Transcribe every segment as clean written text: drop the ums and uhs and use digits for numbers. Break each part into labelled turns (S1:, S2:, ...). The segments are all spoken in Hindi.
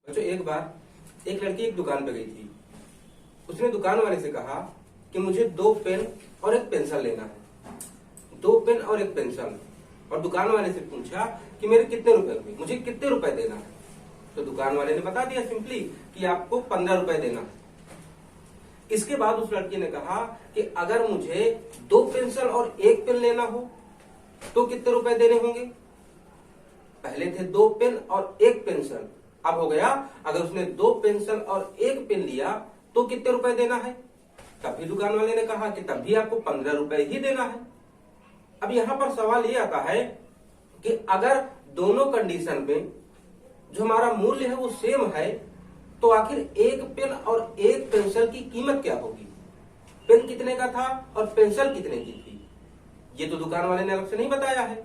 S1: बच्चों एक बार एक लड़की एक दुकान पे गई थी। उसने दुकान वाले से कहा कि मुझे 2 पेन और एक पेंसिल लेना है। 2 पेन और एक पेंसिल। और दुकान वाले से पूछा कि मेरे कितने रुपए हुए, मुझे कितने रुपए देना है। तो दुकान वाले ने बता दिया सिंपली कि आपको 15 रुपए देना है। इसके बाद उस लड़की ने कहा कि अगर मुझे 2 पेंसिल और 1 पेन लेना हो तो कितने रुपए देने होंगे। पहले थे 2 पेन और 1 पेंसिल, अब हो गया अगर उसने 2 पेंसिल और 1 पेन लिया तो कितने रुपए देना है। तभी दुकान वाले ने कहा कि तब भी आपको 15 रुपए ही देना है। अब यहां पर सवाल ये आता है कि अगर दोनों कंडीशन में जो हमारा मूल्य है वो सेम है तो आखिर 1 पेन और 1 पेंसिल की कीमत क्या होगी। पेन कितने का था और पेंसिल कितने की थी, ये तो दुकान वाले ने अलग से नहीं बताया है।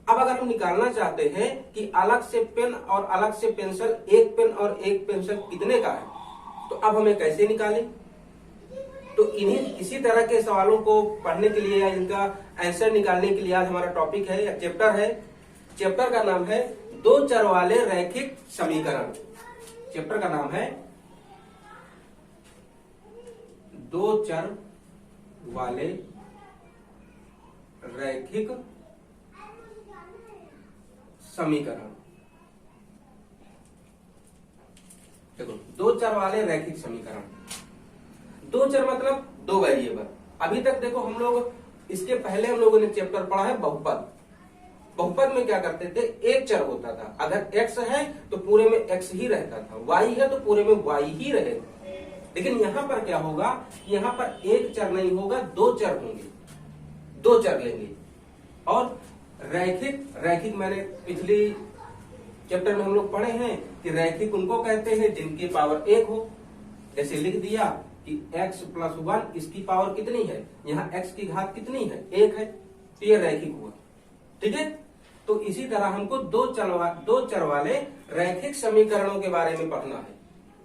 S1: अब अगर हम निकालना चाहते हैं कि अलग से पेन और अलग से पेंसिल, 1 पेन और 1 पेंसिल कितने का है, तो अब हमें कैसे निकालें। तो इसी तरह के सवालों को पढ़ने के लिए या इनका आंसर निकालने के लिए आज हमारा टॉपिक है या चैप्टर है। चैप्टर का नाम है 2 चर वाले रैखिक समीकरण। चैप्टर का नाम है 2 चर वाले रैखिक समीकरण। देखो 2 चर वाले रैखिक समीकरण। 2 चर मतलब 2 वेरिएबल। अभी तक देखो हम लोग इसके पहले हम लोगों ने चैप्टर पढ़ा है बहुपद। बहुपद में क्या करते थे, एक चर होता था। अगर x है तो पूरे में x ही रहता था, y है तो पूरे में y ही रहेगा। लेकिन यहां पर क्या होगा, यहां पर एक चर नहीं होगा, 2 चर होंगे। 2 चर लेंगे। और रैखिक मैंने पिछली चैप्टर में हम लोग पढ़े हैं कि रैखिक उनको कहते हैं जिनकी पावर 1 हो। जैसे लिख दिया कि x + 1 इसकी पावर कितनी है, यहाँ x की घात कितनी है, 1 है, तो ये रैखिक हुआ। ठीक है, तो इसी तरह हमको 2 चर वाले रैखिक समीकरणों के बारे में पढ़ना है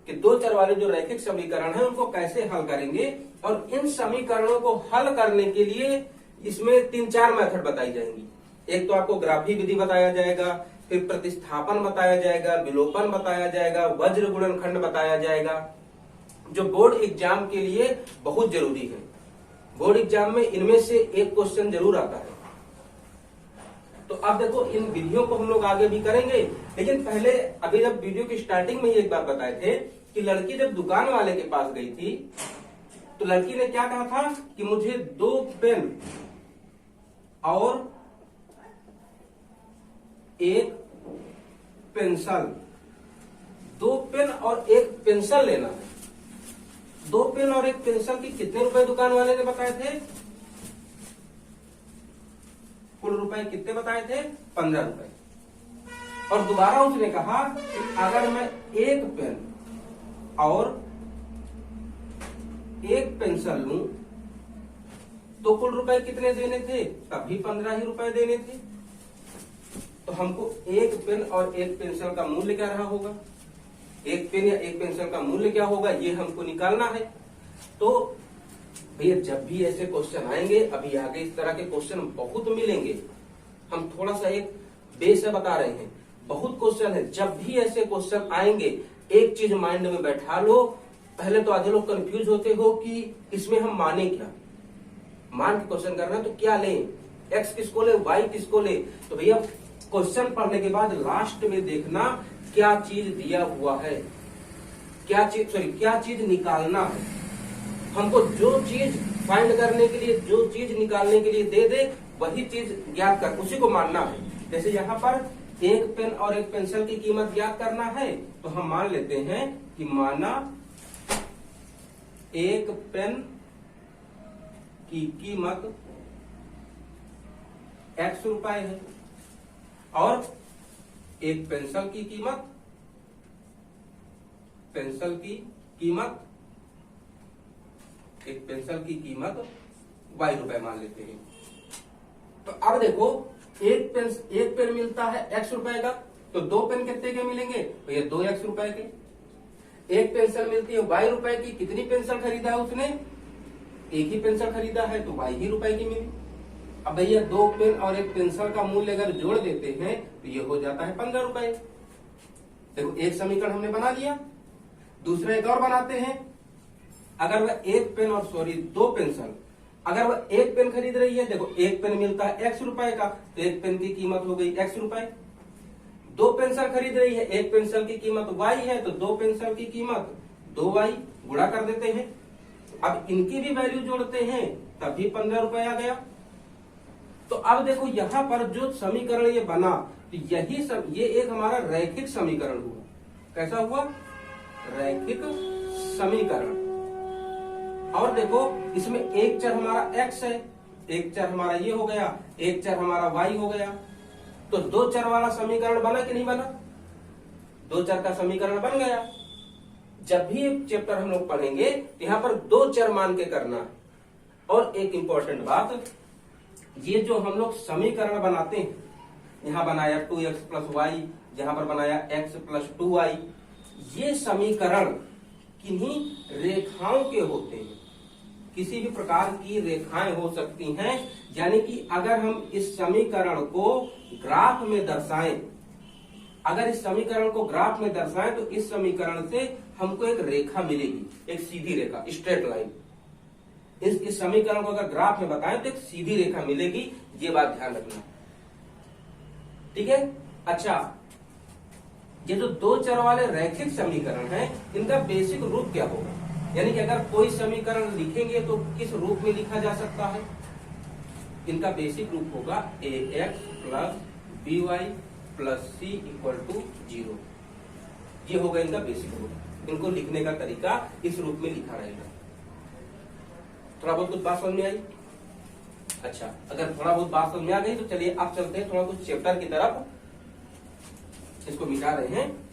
S1: कि 2 चर वाले जो रैखिक समीकरण है उनको कैसे हल करेंगे। और इन समीकरणों को हल करने के लिए इसमें 3-4 मेथड बताई जाएंगी। एक तो आपको ग्राफी विधि बताया जाएगा, फिर प्रतिस्थापन बताया जाएगा, विलोपन बताया जाएगा, वज्र गुणनखंड बताया जाएगा, जो बोर्ड एग्जाम के लिए बहुत जरूरी है। बोर्ड एग्जाम में इनमें से एक क्वेश्चन जरूर आता है। तो अब देखो इन विधियों को हम लोग आगे भी करेंगे, लेकिन पहले अभी जब वीडियो की स्टार्टिंग में एक बार बताए थे कि लड़की जब दुकान वाले के पास गई थी तो लड़की ने क्या कहा था कि मुझे 2 पेन और 1 पेंसिल, 2 पेन और 1 पेंसिल लेना है। 2 पेन और 1 पेंसिल की कितने रुपए दुकान वाले ने बताए थे, कुल रुपए कितने बताए थे, 15 रुपए। और दोबारा उसने कहा कि अगर मैं 1 पेन और 1 पेंसिल लूं तो कुल रुपए कितने देने थे, तभी 15 ही रुपए देने थे। तो हमको 1 पेन और 1 पेंसिल का मूल्य क्या रहा होगा, 1 पेन या 1 पेंसिल का मूल्य क्या होगा, ये हमको निकालना है। तो भैया जब भी ऐसे क्वेश्चन आएंगे, अभी आगे इस तरह के क्वेश्चन बहुत मिलेंगे। हम थोड़ा सा एक बेस है बता रहे हैं, बहुत क्वेश्चन है। जब भी ऐसे क्वेश्चन आएंगे एक चीज माइंड में बैठा लो। पहले तो आधे लोग कंफ्यूज होते हो कि इसमें हम माने क्या, मान के क्वेश्चन करना तो क्या लें, x किसको ले, y किसको ले। तो भैया क्वेश्चन पढ़ने के बाद लास्ट में देखना क्या चीज दिया हुआ है, क्या चीज निकालना है। हमको जो चीज फाइंड करने के लिए, जो चीज निकालने के लिए दे दे वही चीज ज्ञात कर, उसी को मानना है। जैसे यहाँ पर 1 पेन और 1 पेंसिल की कीमत ज्ञात करना है तो हम मान लेते हैं कि माना 1 पेन की कीमत x रुपए है और 1 पेंसिल की कीमत y रुपए मान लेते हैं। तो अब देखो 1 पेन मिलता है x रुपए का, तो 2 पेन कितने के मिलेंगे, तो ये 2x रुपए के। 1 पेंसिल मिलती है y रुपए की, कितनी पेंसिल खरीदा है उसने, 1 ही पेंसिल खरीदा है तो y ही रुपए की मिली। अब भैया 2 पेन और 1 पेंसिल का मूल्य अगर जोड़ देते हैं तो ये हो जाता है 15 रुपए। देखो एक समीकरण हमने बना लिया, दूसरा एक और बनाते हैं। अगर वह एक पेन और सॉरी 2 पेंसिल, अगर वह एक पेन खरीद रही है, देखो एक पेन मिलता है x रुपए का, तो एक पेन की कीमत हो गई x रुपए। 2 पेंसिल खरीद रही है, एक पेंसिल की कीमत y है, तो 2 पेंसिल की कीमत 2y, गुणा कर देते हैं। अब इनकी भी वैल्यू जोड़ते हैं, तभी 15 रुपए आ गया। तो अब देखो यहां पर जो समीकरण ये बना, तो ये एक हमारा रैखिक समीकरण हुआ। कैसा हुआ? रैखिक समीकरण। और देखो इसमें एक चर हमारा x है, एक चर हमारा ये हो गया, एक चर हमारा y हो गया। तो 2 चर वाला समीकरण बना कि नहीं बना? 2 चर का समीकरण बन गया। जब भी एक चैप्टर हम लोग पढ़ेंगे तो यहां पर 2 चर मान के करना है। और एक इंपॉर्टेंट बात, ये जो हम लोग समीकरण बनाते हैं, यहां बनाया 2x प्लस वाई, जहां पर बनाया x प्लस 2y, ये समीकरण किन्हीं रेखाओं के होते हैं। किसी भी प्रकार की रेखाएं हो सकती हैं, यानी कि अगर हम इस समीकरण को ग्राफ में दर्शाएं, अगर इस समीकरण को ग्राफ में दर्शाएं तो इस समीकरण से हमको एक रेखा मिलेगी, एक सीधी रेखा, स्ट्रेट लाइन। इस समीकरण को अगर ग्राफ में बताएं तो एक सीधी रेखा मिलेगी, ये बात ध्यान रखना। ठीक है? अच्छा, ये जो 2 चर वाले रैखिक समीकरण हैं, इनका बेसिक रूप क्या होगा? यानी कि अगर कोई समीकरण लिखेंगे तो किस रूप में लिखा जा सकता है? इनका बेसिक रूप होगा ax plus by plus c equal to 0। ये होगा इनका बेसिक रूप। इनको लिखने का तरीका इस रूप में लिखा रहेगा। थोड़ा बहुत कुछ बात समझ में आई? अच्छा, अगर थोड़ा बहुत बात समझ में आ गई तो चलिए अब चलते हैं थोड़ा कुछ चैप्टर की तरफ। इसको मिटा रहे हैं।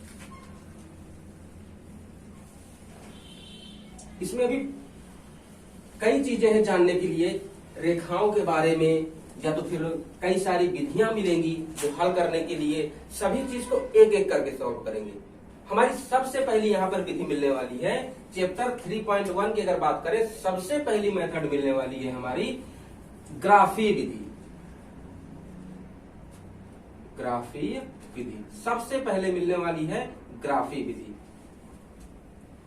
S1: इसमें भी कई चीजें हैं जानने के लिए, रेखाओं के बारे में, या तो फिर कई सारी विधियां मिलेंगी जो हल करने के लिए। सभी चीज को एक एक करके सॉल्व करेंगे। हमारी सबसे पहली यहाँ पर विधि मिलने वाली है चैप्टर 3.1 की अगर बात करें, सबसे पहली मेथड मिलने वाली है हमारी ग्राफीय विधि। ग्राफीय विधि सबसे पहले मिलने वाली है ग्राफीय विधि।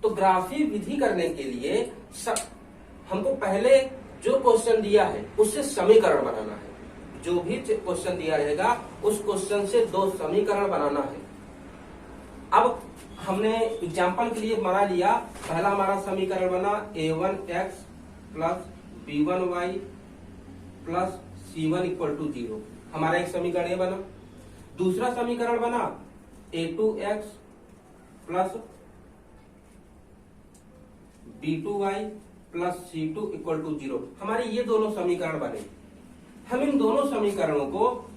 S1: तो ग्राफीय विधि करने के लिए हमको पहले जो क्वेश्चन दिया है उससे समीकरण बनाना है। जो भी क्वेश्चन दिया रहेगा उस क्वेश्चन से 2 समीकरण बनाना है। अब हमने एग्जाम्पल के लिए बना लिया, पहला हमारा समीकरण बना a1x plus b1y plus c1 equal to 0। हमारा एक समीकरण ये बना। दूसरा समीकरण बना a2x plus b2y plus c2 equal to 0। हमारे ये दोनों समीकरण बने। हम इन दोनों समीकरणों को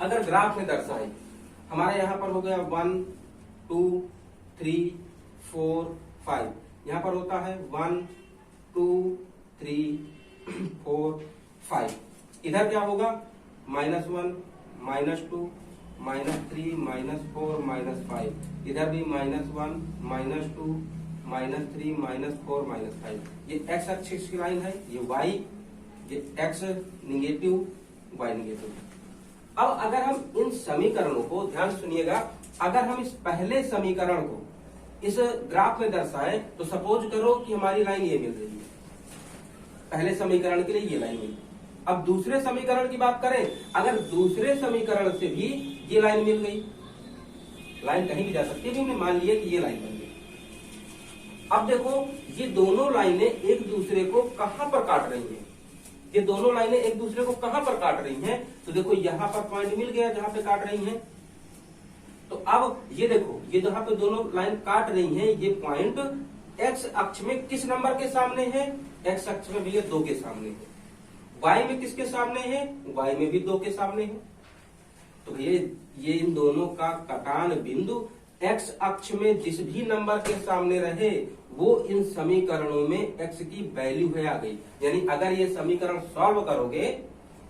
S1: अगर ग्राफ में दर्शाएं, हमारा यहां पर हो गया 1 2 3 4 5, यहां पर होता है 1 2 3 4 5। इधर क्या होगा? -1 -2 -3 -4 -5। इधर भी -1 -2 -3 -4 -5। ये x एक्सिस की लाइन है, ये y, ये x निगेटिव, y निगेटिव। अब अगर हम इन समीकरणों को, ध्यान सुनिएगा, अगर हम इस पहले समीकरण को इस ग्राफ में दर्शाएं तो सपोज करो कि हमारी लाइन ये मिल रही है, पहले समीकरण के लिए ये लाइन मिली। अब दूसरे समीकरण की बात करें, अगर दूसरे समीकरण से भी ये लाइन मिल गई, लाइन कहीं भी जा सकती है, हमने मान लिया कि ये लाइन बन गई। अब देखो ये दोनों लाइनें एक दूसरे को कहां पर काट रही हैं? ये दोनों लाइनें एक दूसरे को कहां पर काट रही हैं? तो देखो यहां पर पॉइंट मिल गया जहां पे काट रही हैं। तो अब ये देखो, ये जहां पे दोनों लाइन काट रही हैं, ये पॉइंट एक्स अक्ष में किस नंबर के सामने है? एक्स अक्ष में भैया 2 के सामने है। वाई में किसके सामने है? वाई में भी 2 के सामने है। तो ये इन दोनों का कटान बिंदु एक्स अक्ष में जिस भी नंबर के सामने रहे वो इन समीकरणों में एक्स की वैल्यू है आ गई। यानी अगर ये समीकरण सॉल्व करोगे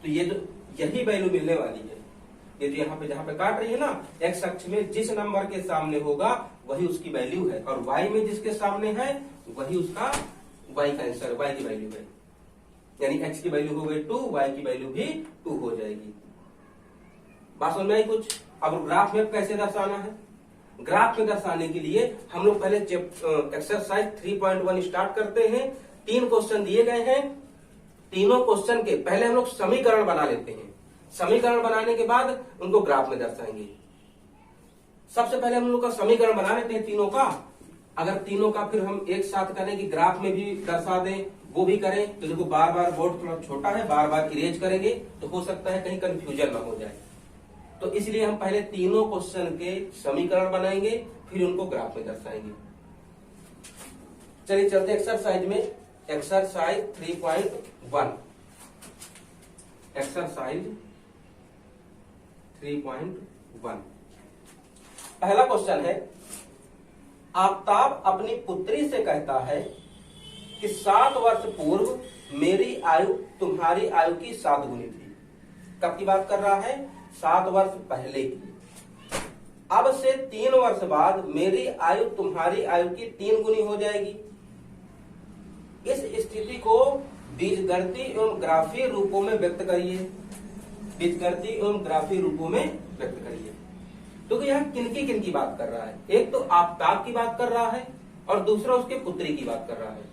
S1: तो ये जो यही वैल्यू मिलने वाली है। ये जो यहाँ पे जहां पे काट रही है ना, एक्स अक्ष में जिस नंबर के सामने होगा वही उसकी वैल्यू है, और वाई में जिसके सामने है वही उसका वाई का आंसर, वाई की वैल्यू है। यानी एक्स की वैल्यू हो गई 2, वाई की वैल्यू भी 2 हो जाएगी। बात समझ में आई कुछ? अब ग्राफ में कैसे दर्शाना है? ग्राफ में दर्शाने के लिए हम लोग पहले एक्सरसाइज 3.1 स्टार्ट करते हैं। 3 क्वेश्चन दिए गए हैं। तीनों क्वेश्चन के पहले हम लोग समीकरण बना लेते हैं। समीकरण बनाने के बाद उनको ग्राफ में दर्शाएंगे। सबसे पहले हम लोग का समीकरण बना लेते हैं तीनों का। अगर तीनों का फिर हम एक साथ करें कि ग्राफ में भी दर्शा दें, वो भी करें, तो देखो बार बार बोर्ड थोड़ा छोटा है, बार बार इरेज करेंगे तो हो सकता है कहीं कंफ्यूजन ना हो जाए। तो इसलिए हम पहले तीनों क्वेश्चन के समीकरण बनाएंगे, फिर उनको ग्राफ में दर्शाएंगे। चलिए चलते एक्सरसाइज में। एक्सरसाइज 3.1। एक्सरसाइज 3.1 पहला क्वेश्चन है, आफताब अपनी पुत्री से कहता है कि 7 वर्ष पूर्व मेरी आयु तुम्हारी आयु की 7 गुनी थी। कब की बात कर रहा है? 7 वर्ष पहले की। अब से 3 वर्ष बाद मेरी आयु तुम्हारी आयु की 3 गुनी हो जाएगी। इस स्थिति को बीजगणितीय एवं ग्राफीय रूपों में व्यक्त करिए। बीजगणितीय एवं ग्राफीय रूपों में व्यक्त करिए। तो यह किन की बात कर रहा है? एक तो आफताब की बात कर रहा है और दूसरा उसके पुत्री की बात कर रहा है।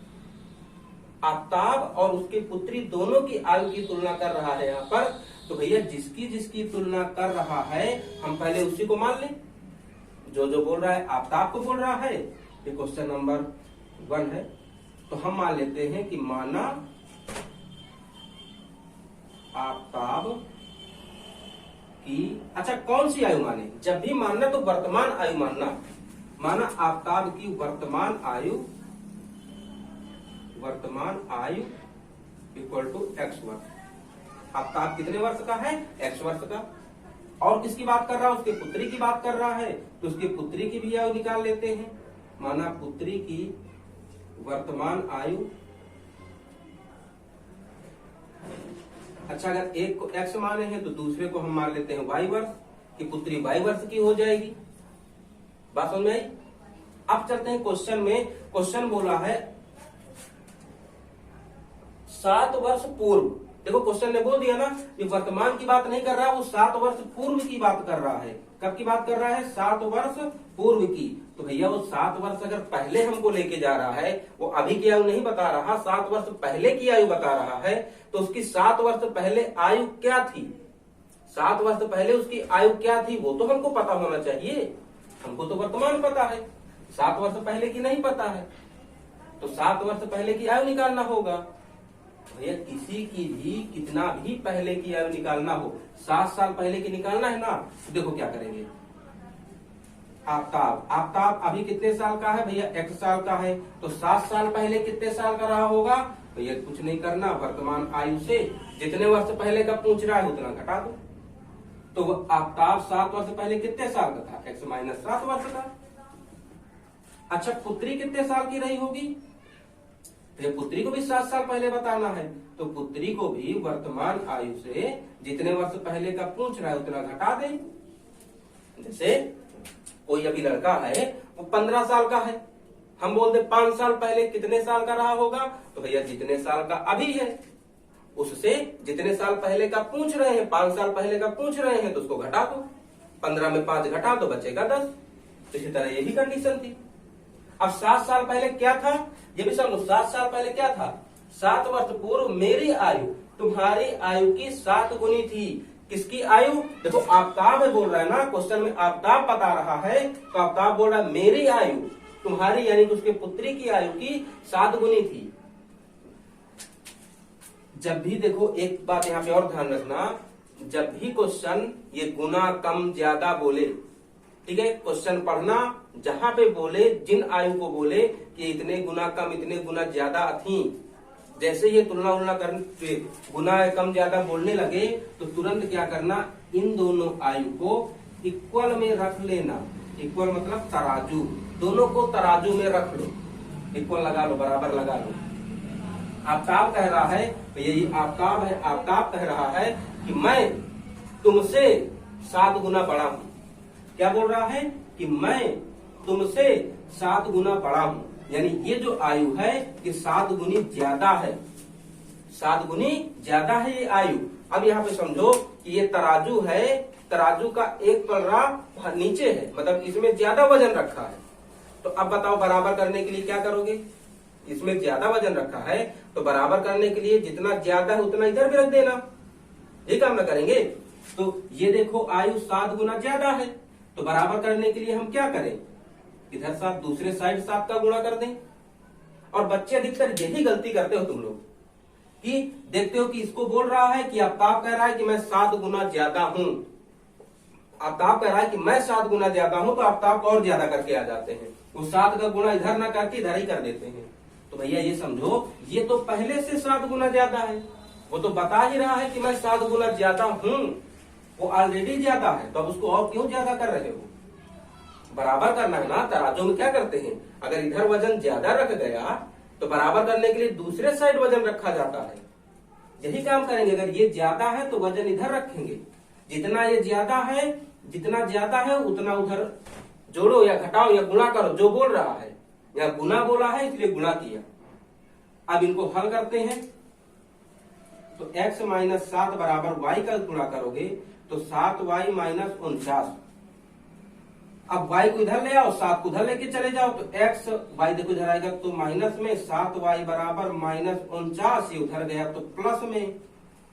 S1: आफताब और उसकी पुत्री दोनों की आयु की तुलना कर रहा है यहाँ पर। तो भैया जिसकी जिसकी तुलना कर रहा है हम पहले उसी को मान लें। जो बोल रहा है आफताब को बोल रहा है, ये क्वेश्चन नंबर 1 है। तो हम मान लेते हैं कि माना आफताब की, अच्छा कौन सी आयु माने? जब भी मानना तो वर्तमान आयु मानना। माना आफताब की वर्तमान आयु इक्वल टू x वर्ष। आफताब कितने वर्ष का है? x वर्ष का। और किसकी बात कर रहा है? उसके पुत्री की बात कर रहा है। तो उसकी पुत्री की भी आयु निकाल लेते हैं। माना पुत्री की वर्तमान आयु, अच्छा अगर एक को x माने हैं तो दूसरे को हम मान लेते हैं y वर्ष, कि पुत्री y वर्ष की हो जाएगी। बात समझ में आई? अब चलते हैं क्वेश्चन में। क्वेश्चन बोला है 7 वर्ष पूर्व। देखो क्वेश्चन ने बोल दिया ना, ये वर्तमान की बात नहीं कर रहा, वो 7 वर्ष पूर्व की बात कर रहा है। कब की बात कर रहा है? 7 वर्ष पूर्व की। तो भैया वो 7 वर्ष अगर पहले हमको लेके जा रहा है, वो अभी की आयु नहीं बता रहा, 7 वर्ष पहले की आयु बता रहा है। तो उसकी 7 वर्ष पहले आयु क्या थी? 7 वर्ष पहले उसकी आयु क्या थी वो तो हमको पता होना चाहिए। हमको तो वर्तमान पता है, 7 वर्ष पहले की नहीं पता है। तो 7 वर्ष पहले की आयु निकालना होगा। भैया किसी की भी कितना भी पहले की आयु निकालना हो, 7 साल पहले की निकालना है ना, तो देखो क्या करेंगे। आफताब अभी कितने साल का है? भैया x साल का है। तो 7 साल पहले कितने साल का रहा होगा? भैया कुछ नहीं करना, वर्तमान आयु से जितने वर्ष पहले का पूछ रहा है उतना घटा दो। तो आफताब 7 वर्ष पहले कितने साल का था? x माइनस 7 वर्ष का। अच्छा पुत्री कितने साल की रही होगी? तो पुत्री को भी 7 साल पहले बताना है। तो पुत्री को भी वर्तमान आयु से जितने वर्ष पहले का पूछ रहा है उतना घटा दें। जैसे कोई अभी लड़का है वो 15 साल का है, हम बोलते 5 साल पहले कितने साल का रहा होगा? तो भैया जितने साल का अभी है उससे जितने साल पहले का पूछ रहे हैं, 5 साल पहले का पूछ रहे हैं, तो उसको घटा दो। 15 में 5 घटा तो बचेगा 10। तो इसी तरह ये भी कंडीशन थी। अब 7 साल पहले क्या था ये भी समझो। 7 साल पहले क्या था? 7 वर्ष पूर्व मेरी आयु तुम्हारी आयु की 7 गुनी थी। किसकी आयु? देखो आफताब है बोल रहा है ना, क्वेश्चन में आफताब बता रहा है। तो आफताब बोल रहा है मेरी आयु तुम्हारी यानी कि उसके पुत्री की आयु की 7 गुनी थी। जब भी देखो एक बात यहाँ पे और ध्यान रखना, जब भी क्वेश्चन ये गुना कम ज्यादा बोले, ठीक है, क्वेश्चन पढ़ना जहां पे बोले जिन आयु को बोले कि इतने गुना कम इतने गुना ज्यादा थी, जैसे ये तुलना उलना करने गुना कम ज्यादा बोलने लगे तो तुरंत क्या करना, इन दोनों आयु को इक्वल में रख लेना। इक्वल मतलब तराजू, दोनों को तराजू में रख लो, इक्वल लगा लो, बराबर लगा लो। आफताब कह रहा है, यही आफताब है, आफताब कह रहा है कि मैं तुमसे 7 गुना बड़ा हूं। क्या बोल रहा है कि मैं तुमसे 7 गुना बड़ा हूं, यानी ये जो आयु है ये 7 गुनी ज्यादा है, 7 गुनी ज्यादा है ये आयु। अब यहाँ पे समझो कि ये तराजू है, तराजू का एक पलड़ा नीचे है, मतलब इसमें ज्यादा वजन रखा है। तो अब बताओ बराबर करने के लिए क्या करोगे? इसमें ज्यादा वजन रखा है तो बराबर करने के लिए जितना ज्यादा है उतना इधर भी रख देना, ये काम ना करेंगे। तो ये देखो आयु 7 गुना ज्यादा है, तो बराबर करने के लिए हम क्या करें? इधर 7, दूसरे साइड 7 का गुणा कर दें। और बच्चे अधिकतर यही गलती करते हो तुम लोग कि देखते हो कि इसको बोल रहा है कि आफ्ताब कह रहा है कि मैं 7 गुना ज्यादा हूं, आफ्ताब कह रहा है कि मैं 7 गुना ज्यादा हूं, तो आफ्ताब को और ज्यादा करके आ जाते हैं, वो 7 का गुणा इधर ना करके इधर ही कर देते हैं। तो भैया ये समझो ये तो पहले से 7 गुना ज्यादा है, वो तो बता ही रहा है कि मैं 7 गुना ज्यादा हूं, वो ऑलरेडी ज्यादा है, तो अब उसको और क्यों ज्यादा कर रहे हो? बराबर करना है ना। तराजू में क्या करते हैं, अगर इधर वजन ज्यादा रख गया तो बराबर करने के लिए दूसरे साइड वजन रखा जाता है, यही काम करेंगे। अगर ये ज्यादा है तो वजन इधर रखेंगे, जितना ये ज्यादा है, जितना ज्यादा है उतना उधर जोड़ो या घटाओ या गुणा करो, जो बोल रहा है। या गुना बोला है इसलिए गुणा किया। अब इनको हल करते हैं, तो x माइनस 7 बराबर y का गुणा करोगे तो 7y माइनस 49। अब y को इधर ले आओ, 7 को उधर लेके चले जाओ, तो x y देखो इधर आएगा तो माइनस में, 7y बराबर माइनस 49, ये उधर गया तो प्लस में,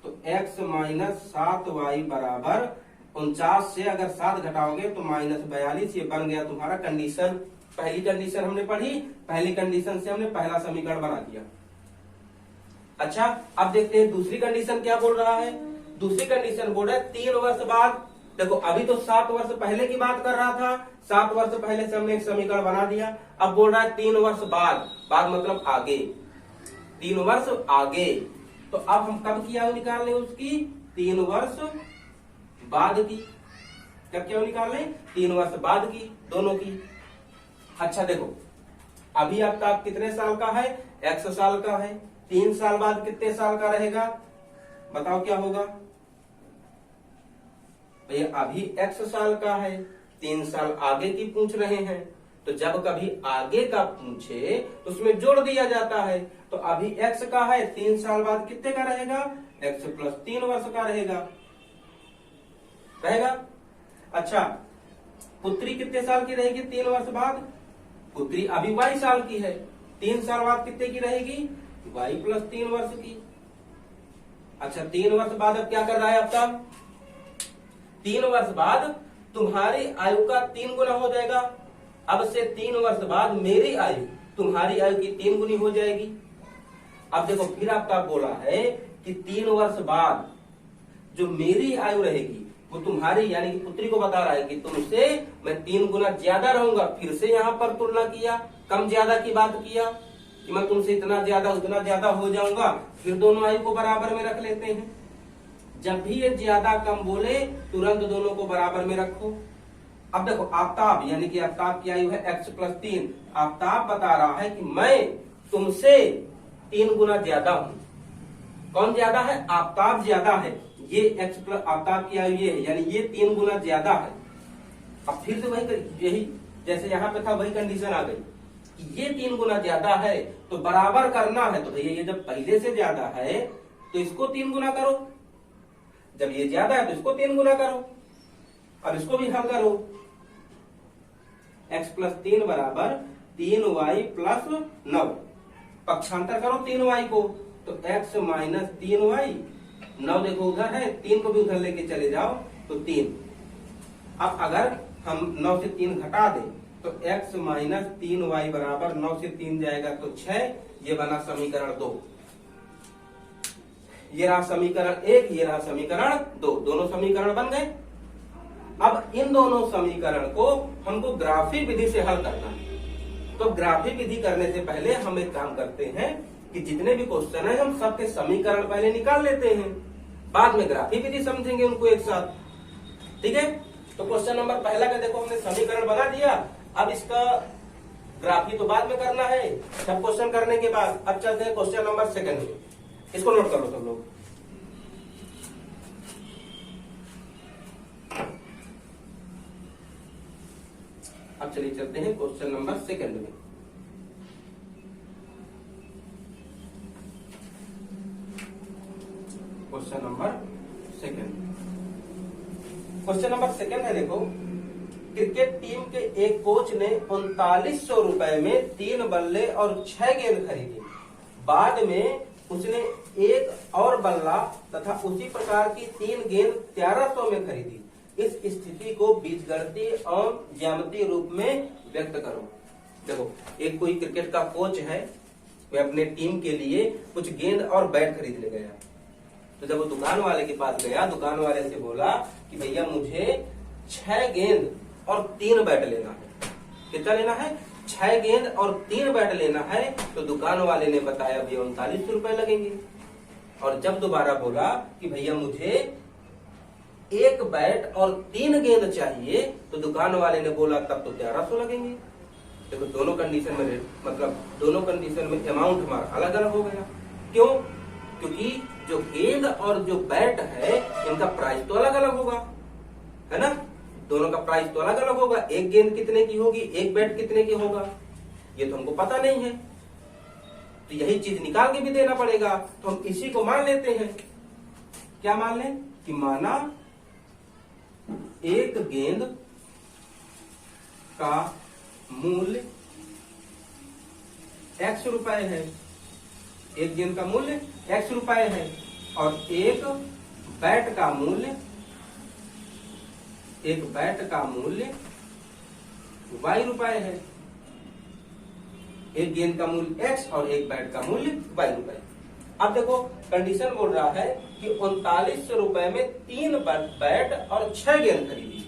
S1: तो x माइनस 7y बराबर 49 से अगर 7 घटाओगे तो माइनस 42, ये बन गया तुम्हारा कंडीशन। पहली कंडीशन हमने पढ़ी, पहली कंडीशन से हमने पहला समीकरण बना दिया। अच्छा अब देखते हैं दूसरी कंडीशन क्या बोल रहा है। दूसरी कंडीशन बोल रहा है 3 वर्ष बाद। देखो अभी तो 7 वर्ष पहले की बात कर रहा था, 7 वर्ष पहले से हमने एक समीकरण बना दिया। अब बोल रहा है 3 वर्ष बाद, बाद मतलब आगे, 3 वर्ष आगे। तो अब हम कब की आयु निकाल लें उसकी? 3 वर्ष बाद की। कब क्या निकाल लें? 3 वर्ष बाद की, दोनों की। अच्छा देखो अभी आफ्ताब कितने साल का है? x साल का है। 3 साल बाद कितने साल का रहेगा बताओ क्या होगा? भैया अभी x साल का है, 3 साल आगे की पूछ रहे हैं, तो जब कभी आगे का पूछे तो उसमें जोड़ दिया जाता है। तो अभी x का है, 3 साल बाद कितने का रहेगा? x प्लस 3 वर्ष का रहेगा। अच्छा पुत्री कितने साल की रहेगी 3 वर्ष बाद? पुत्री अभी y साल की है, 3 साल बाद कितने की रहेगी? y प्लस 3 वर्ष की। अच्छा 3 वर्ष बाद अब क्या कर रहा है आफ्ताब? 3 वर्ष बाद तुम्हारी आयु का 3 गुना हो जाएगा। अब से 3 वर्ष बाद मेरी आयु तुम्हारी आयु की 3 गुनी हो जाएगी। अब देखो फिर आफ्ताब बोला है कि 3 वर्ष बाद जो मेरी आयु रहेगी वो तुम्हारी यानी कि पुत्री को बता रहा है कि तुमसे मैं 3 गुना ज्यादा रहूंगा। फिर से यहाँ पर तुलना किया, कम ज्यादा की बात किया कि मैं तुमसे इतना ज्यादा उतना ज्यादा हो जाऊंगा। फिर दोनों आयु को बराबर में रख लेते हैं। जब भी ये ज्यादा कम बोले तुरंत दोनों को बराबर में रखो। अब देखो आफ्ताब यानी कि आफ्ताब की आयु है x प्लस 3। आफ्ताब बता रहा है कि मैं तुमसे 3 गुना ज्यादा हूं। कौन ज्यादा है? आफ्ताब ज्यादा है। ये x प्लस आफ्ताब की आयु ये है, यानी ये 3 गुना ज्यादा है। अब फिर से वही यही जैसे यहाँ पे था वही कंडीशन आ गई कि ये 3 गुना ज्यादा है तो बराबर करना है। तो भैया ये जब पहले से ज्यादा है तो इसको 3 गुना करो, जब ये ज्यादा है तो इसको 3 गुना करो। अब इसको भी हल करो, x प्लस 3 बराबर 3y प्लस 9। पक्षांतर करो 3y को, तो x माइनस 3y, 9 देखो उधर है, 3 को भी उधर लेके चले जाओ तो 3। अब अगर हम 9 से 3 घटा दें तो x माइनस 3y बराबर 9 से 3 जाएगा तो 6। ये बना समीकरण 2। ये रहा समीकरण 1, ये रहा समीकरण 2, दोनों समीकरण बन गए। अब इन दोनों समीकरण को हमको ग्राफिक विधि से हल करना है। तो ग्राफिक विधि करने से पहले हम एक काम करते हैं कि जितने भी क्वेश्चन है हम सबके समीकरण पहले निकाल लेते हैं, बाद में ग्राफिक विधि समझेंगे उनको एक साथ। ठीक है, तो क्वेश्चन नंबर पहला का देखो हमने समीकरण बना दिया। अब इसका ग्राफी तो बाद में करना है, सब क्वेश्चन करने के बाद। अब चलते हैं क्वेश्चन नंबर सेकंड में, इसको नोट करो सब लोग। अब चलिए चलते हैं क्वेश्चन नंबर सेकंड में। Question number second, question number second है, देखो क्रिकेट टीम के एक कोच ने 3900 रुपए में 3 बल्ले और 6 गेंद खरीदी। बाद में उसने एक और बल्ला तथा उसी प्रकार की 3 गेंद 1300 में खरीदी। इस स्थिति को बीजगणितीय और ज्यामितीय रूप में व्यक्त करो। देखो एक कोई क्रिकेट का कोच है, वह अपने टीम के लिए कुछ गेंद और बैट खरीदने गया। तो जब वो दुकान वाले के पास गया, दुकान वाले से बोला कि भैया मुझे 6 गेंद और 3 बैट लेना है। कितना लेना है? 6 गेंद और 3 बैट लेना है। तो दुकान वाले ने बताया भैया 3900 रुपए लगेंगे। और जब दोबारा बोला कि भैया मुझे 1 बैट और 3 गेंद चाहिए, तो दुकान वाले ने बोला तब तो 1300 लगेंगे। देखो दोनों कंडीशन में, मतलब दोनों कंडीशन में अमाउंट हमारा अलग अलग हो गया। क्यों? क्योंकि जो गेंद और जो बैट है इनका प्राइस तो अलग अलग होगा, है ना। दोनों का प्राइस तो अलग अलग होगा। एक गेंद कितने की होगी, एक बैट कितने की होगा, ये तो हमको पता नहीं है। तो यही चीज निकाल के भी देना पड़ेगा। तो हम इसी को मान लेते हैं। क्या मान लें? कि माना एक गेंद का मूल्य x रुपए है, एक गेंद का मूल्य x रुपए है, और एक बैट का मूल्य y रुपए है। एक गेंद का मूल्य x और एक बैट का मूल्य y रुपए। अब देखो कंडीशन बोल रहा है कि 3900 रुपए में 3 बैट और 6 गेंद खरीदी।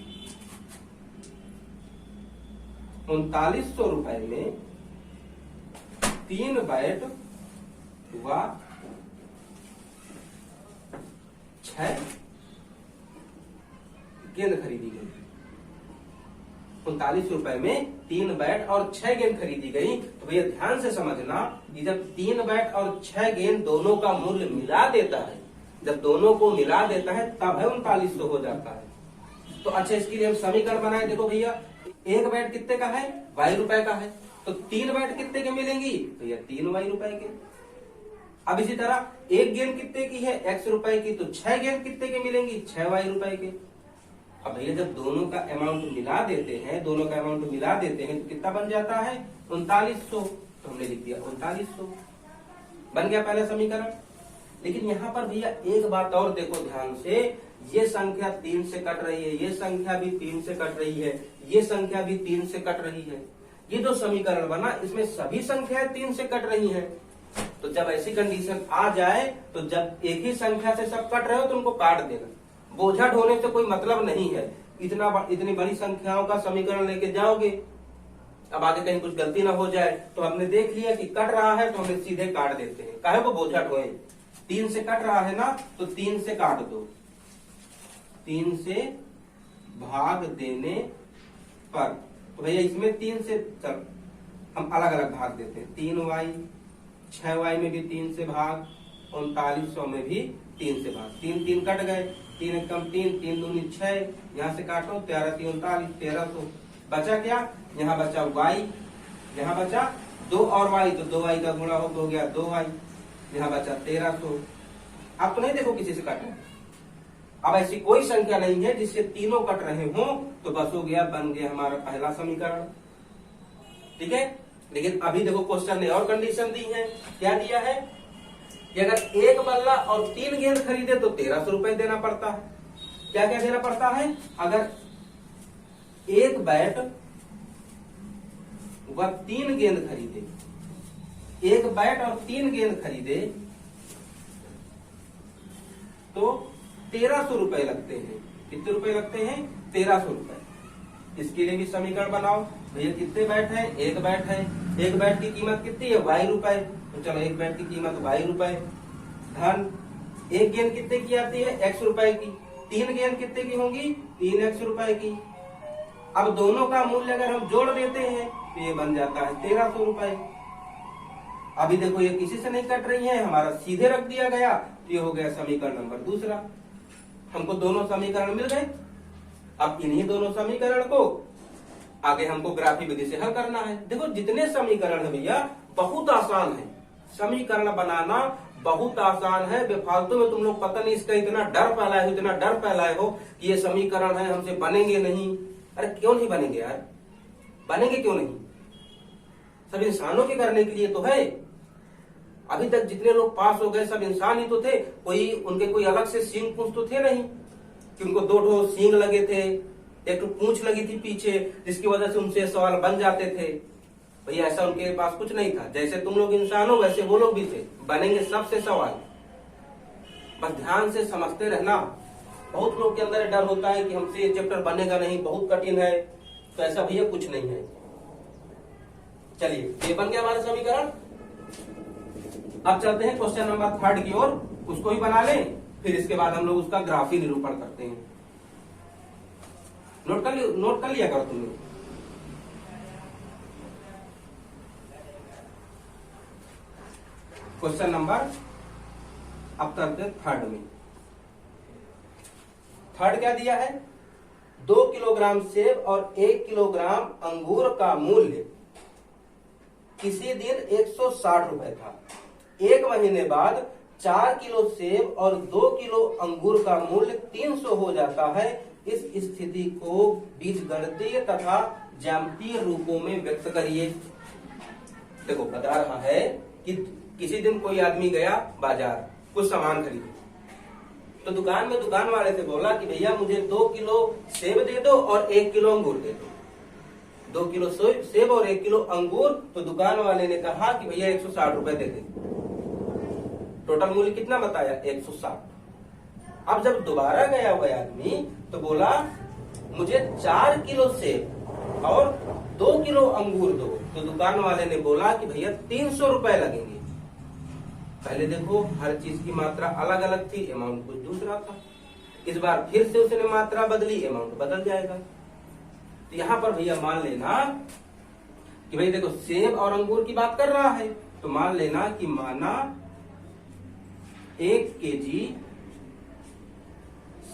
S1: 3900 रुपए में 3 बैट व 6 गेंद खरीदी गई। 39 रुपए में 3 बैट और 6 गेंद खरीदी गई। तो भैया ध्यान से समझना कि जब 3 बैट और 6 गेंद दोनों का मूल्य मिला देता है, जब दोनों को मिला देता है तब है 3900 हो जाता है। तो अच्छा इसके लिए हम समीकरण बनाए। देखो भैया एक बैट कितने का है? y रुपए का है। तो 3 बैट कितने के मिलेंगी? भैया 3 y रुपए के। अब इसी तरह एक गेंद कितने की है? x रुपए की। तो 6 गेंद कितने के मिलेंगी? 6 y रुपए के। अब भैया जब दोनों का अमाउंट मिला देते हैं, तो कितना बन जाता है? 3900। तो हमने लिख दिया 3900, बन गया पहला समीकरण। लेकिन यहाँ पर भैया एक बात और देखो ध्यान से, ये संख्या 3 से कट रही है, ये संख्या भी 3 से कट रही है, ये संख्या भी 3 से कट रही है। ये जो समीकरण बना इसमें सभी संख्याएं 3 से कट रही हैं। तो जब ऐसी कंडीशन आ जाए, तो जब एक ही संख्या से सब कट रहे हो तो उनको काट देना। बोझा ढोने से कोई मतलब नहीं है। इतनी बड़ी संख्याओं का समीकरण लेके जाओगे, अब आगे कहीं कुछ गलती ना हो जाए। तो हमने देख लिया कि कट रहा है तो हमें सीधे काट देते हैं, काहे को बोझा ढोए। 3 से कट रहा है ना, तो 3 से काट दो। 3 से भाग देने पर, तो भैया इसमें 3 से चल हम अलग अलग भाग देते हैं। 3y, 6y में भी 3 से भाग, 3900 में भी 3 से भाग। 3 3 कट गए, 3 एक कम 3, 3 दूनी 6, यहाँ से काटो 13 3 39, 1300। बचा क्या? यहाँ बचा y, यहाँ बचा 2 और y, तो 2y का गुणा हो गया 2y। यहाँ बचा 1300। अब तो नहीं देखो किसी से कट रहे, अब ऐसी कोई संख्या नहीं है जिससे तीनों कट रहे हो, तो बस हो गया, बन गया हमारा पहला समीकरण। ठीक है। लेकिन अभी देखो क्वेश्चन ने और कंडीशन दी है। क्या दिया है कि अगर एक बल्ला और 3 गेंद खरीदे तो 1300 रुपए देना पड़ता है। क्या क्या देना पड़ता है? अगर एक बैट व 3 गेंद खरीदे, एक बैट और 3 गेंद खरीदे तो 1300 रुपए लगते हैं। कितने रुपए लगते हैं? 1300 रुपए। इसके लिए भी समीकरण बनाओ। भैया कितने बैट है? एक बैट है। एक बैट की कीमत कितनी है? y रुपए। तो चलो एक बैट की कीमत y रुपए धन एक गेंद कितने की आती है? x रुपए की। 3 गेंद कितने की होंगी? 3x रुपए की। अब दोनों का मूल्य अगर हम जोड़ देते हैं तो ये बन जाता है 1300 रुपए। अभी देखो ये किसी से नहीं कट रही है, हमारा सीधे रख दिया गया, तो ये हो गया समीकरण नंबर दूसरा। हमको दोनों समीकरण मिल गए। अब इन्हीं दोनों समीकरण को आगे हमको ग्राफी विधि से हल करना है। देखो जितने समीकरण है भैया बहुत आसान है, समीकरण बनाना बहुत आसान है। बेफालतू में तुम लोग पता नहीं इसका इतना डर फैलाए हो कि ये समीकरण है हमसे बनेंगे नहीं। अरे क्यों नहीं बनेंगे यार, बनेंगे क्यों नहीं? सब इंसानों के करने के लिए तो है। अभी तक जितने लोग पास हो गए सब इंसान ही तो थे, कोई अलग से सींग पूंछ तो थे नहीं कि उनको दो ठो सींग लगे थे, एक तो पूंछ लगी थी पीछे, जिसकी वजह से उनसे सवाल बन जाते थे। भैया ऐसा उनके पास कुछ नहीं था। जैसे तुम लोग इंसान हो वैसे वो लोग भी थे, बनेंगे सबसे सवाल। बस ध्यान से समझते रहना। बहुत लोग के अंदर डर होता है कि हमसे ये चैप्टर बनेगा नहीं, बहुत कठिन है। तो ऐसा भैया कुछ नहीं है। चलिए ये बन गया हमारा समीकरण। अब चलते हैं क्वेश्चन नंबर 3 की ओर, उसको ही बना लें, फिर इसके बाद हम लोग उसका ग्राफी निरूपण करते हैं। नोट कर लिया करो तुम लोग। क्वेश्चन नंबर अब करते हैं 3 में। 3 क्या दिया है? 2 किलोग्राम सेब और 1 किलोग्राम अंगूर का मूल्य किसी दिन 160 रुपए था। 1 महीने बाद 4 किलो सेब और 2 किलो अंगूर का मूल्य 300 हो जाता है। इस स्थिति को बीजगणितीय तथा ज्यामितीय रूपों में व्यक्त करिए। देखो बता रहा है कि किसी दिन कोई आदमी गया बाजार कुछ सामान खरीदे, तो दुकान में दुकान वाले से बोला कि भैया मुझे 2 किलो सेब दे दो और 1 किलो अंगूर दे दो। 2 किलो सेब और 1 किलो अंगूर। तो दुकान वाले ने कहा कि भैया 160 रुपए दे दे। टोटल मूल्य कितना बताया? 160। अब जब दोबारा गया हुआ आदमी तो बोला मुझे 4 किलो सेब और 2 किलो अंगूर दो। तो दुकान वाले ने बोला कि भैया 300 रुपए लगेंगे। पहले देखो हर चीज की मात्रा अलग अलग थी, अमाउंट कुछ दूसरा था। इस बार फिर से उसने मात्रा बदली, अमाउंट बदल जाएगा। तो यहां पर भैया मान लेना कि भाई देखो सेब और अंगूर की बात कर रहा है, तो मान लेना कि माना 1 केजी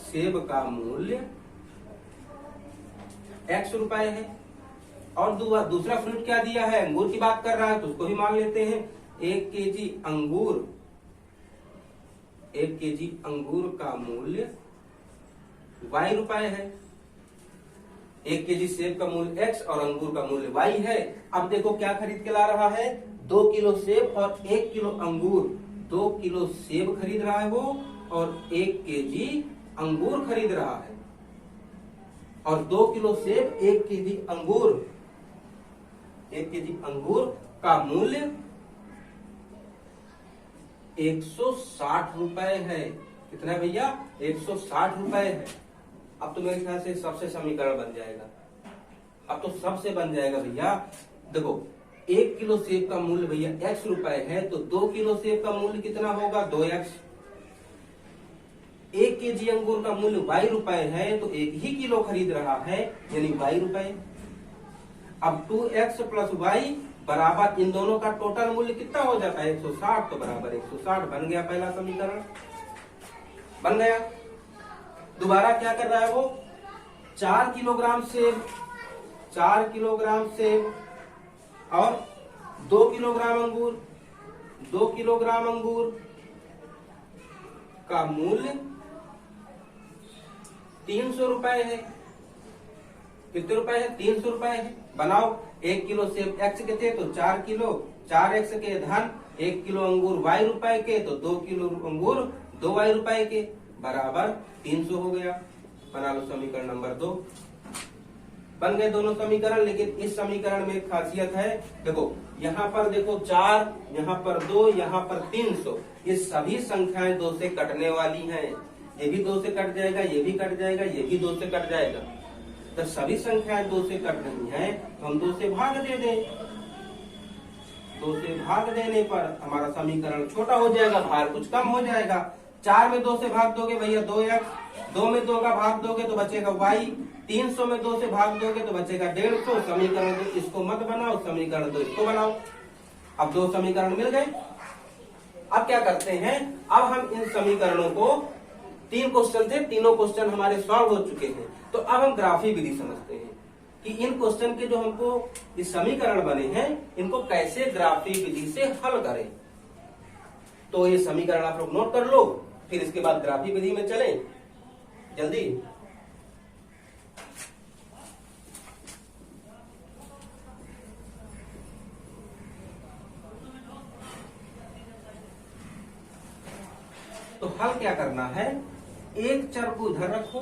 S1: सेब का मूल्य x रुपए है, और दूसरा फ्रूट क्या दिया है? अंगूर की बात कर रहा है, तो उसको भी मान लेते हैं 1 केजी अंगूर का मूल्य y रुपए है। 1 केजी सेब का मूल्य x और अंगूर का मूल्य y है। अब देखो क्या खरीद के ला रहा है? 2 किलो सेब और 1 किलो अंगूर। 2 किलो सेब खरीद रहा है वो, और 1 केजी अंगूर खरीद रहा है। और 2 किलो सेब 1 केजी अंगूर का मूल्य 160 रुपए है। कितना है भैया? 160 रुपए है। अब तो मेरे ख्याल से सबसे समीकरण बन जाएगा। अब तो सबसे बन जाएगा भैया। देखो 1 किलो सेब का मूल्य भैया x रुपए है, तो 2 किलो सेब का मूल्य कितना होगा? 2x। 1 केजी अंगूर का मूल्य y रुपए है, तो 1 ही किलो खरीद रहा है, यानी y रुपए। अब 2x प्लस y बराबर इन दोनों का टोटल मूल्य कितना हो जाता है? 160। तो बराबर 160 बन गया पहला समीकरण, बन गया। दोबारा क्या कर रहा है वो? 4 किलोग्राम सेब और 2 किलोग्राम अंगूर का मूल्य 300 रुपए है। कितने रुपए है? 300 रुपए है। बनाओ, 1 किलो सेब x के थे तो 4 किलो, 4x के धन 1 किलो अंगूर y रुपए के, तो 2 किलो अंगूर 2y रुपए के, बराबर 300 हो गया। बना लो समीकरण नंबर 2। बन गए दोनों समीकरण। लेकिन इस समीकरण में एक खासियत है, देखो यहाँ पर देखो 4, यहाँ पर 2, यहाँ पर 300। ये सभी संख्याएं 2 से कटने वाली हैं। ये भी 2 से कट जाएगा, ये भी कट जाएगा, ये भी 2 से कट जाएगा। तो सभी संख्याएं 2 से कट रही हैं, तो हम 2 से भाग दे दें। 2 से भाग देने पर हमारा समीकरण छोटा हो जाएगा, भार कुछ कम हो जाएगा। 4 में 2 से भाग दोगे भैया 2x, 2 में 2 का भाग दोगे तो बचेगा y, 300 में 2 से भाग दोगे तो बचेगा 150। समीकरण 2 इसको मत बनाओ, समीकरण 2 इसको बनाओ। अब 2 समीकरण मिल गए। अब क्या करते हैं? अब हम इन समीकरणों को, 3 क्वेश्चन थे, तीनों क्वेश्चन हमारे सॉल्व हो चुके हैं। तो अब हम ग्राफी विधि समझते हैं कि इन क्वेश्चन के जो हमको ये समीकरण बने हैं, इनको कैसे ग्राफी विधि से हल करें। तो ये समीकरण आप लोग नोट कर लो, फिर इसके बाद ग्राफी विधि में चले जल्दी। तो हल क्या करना है, एक चर को उधर रखो,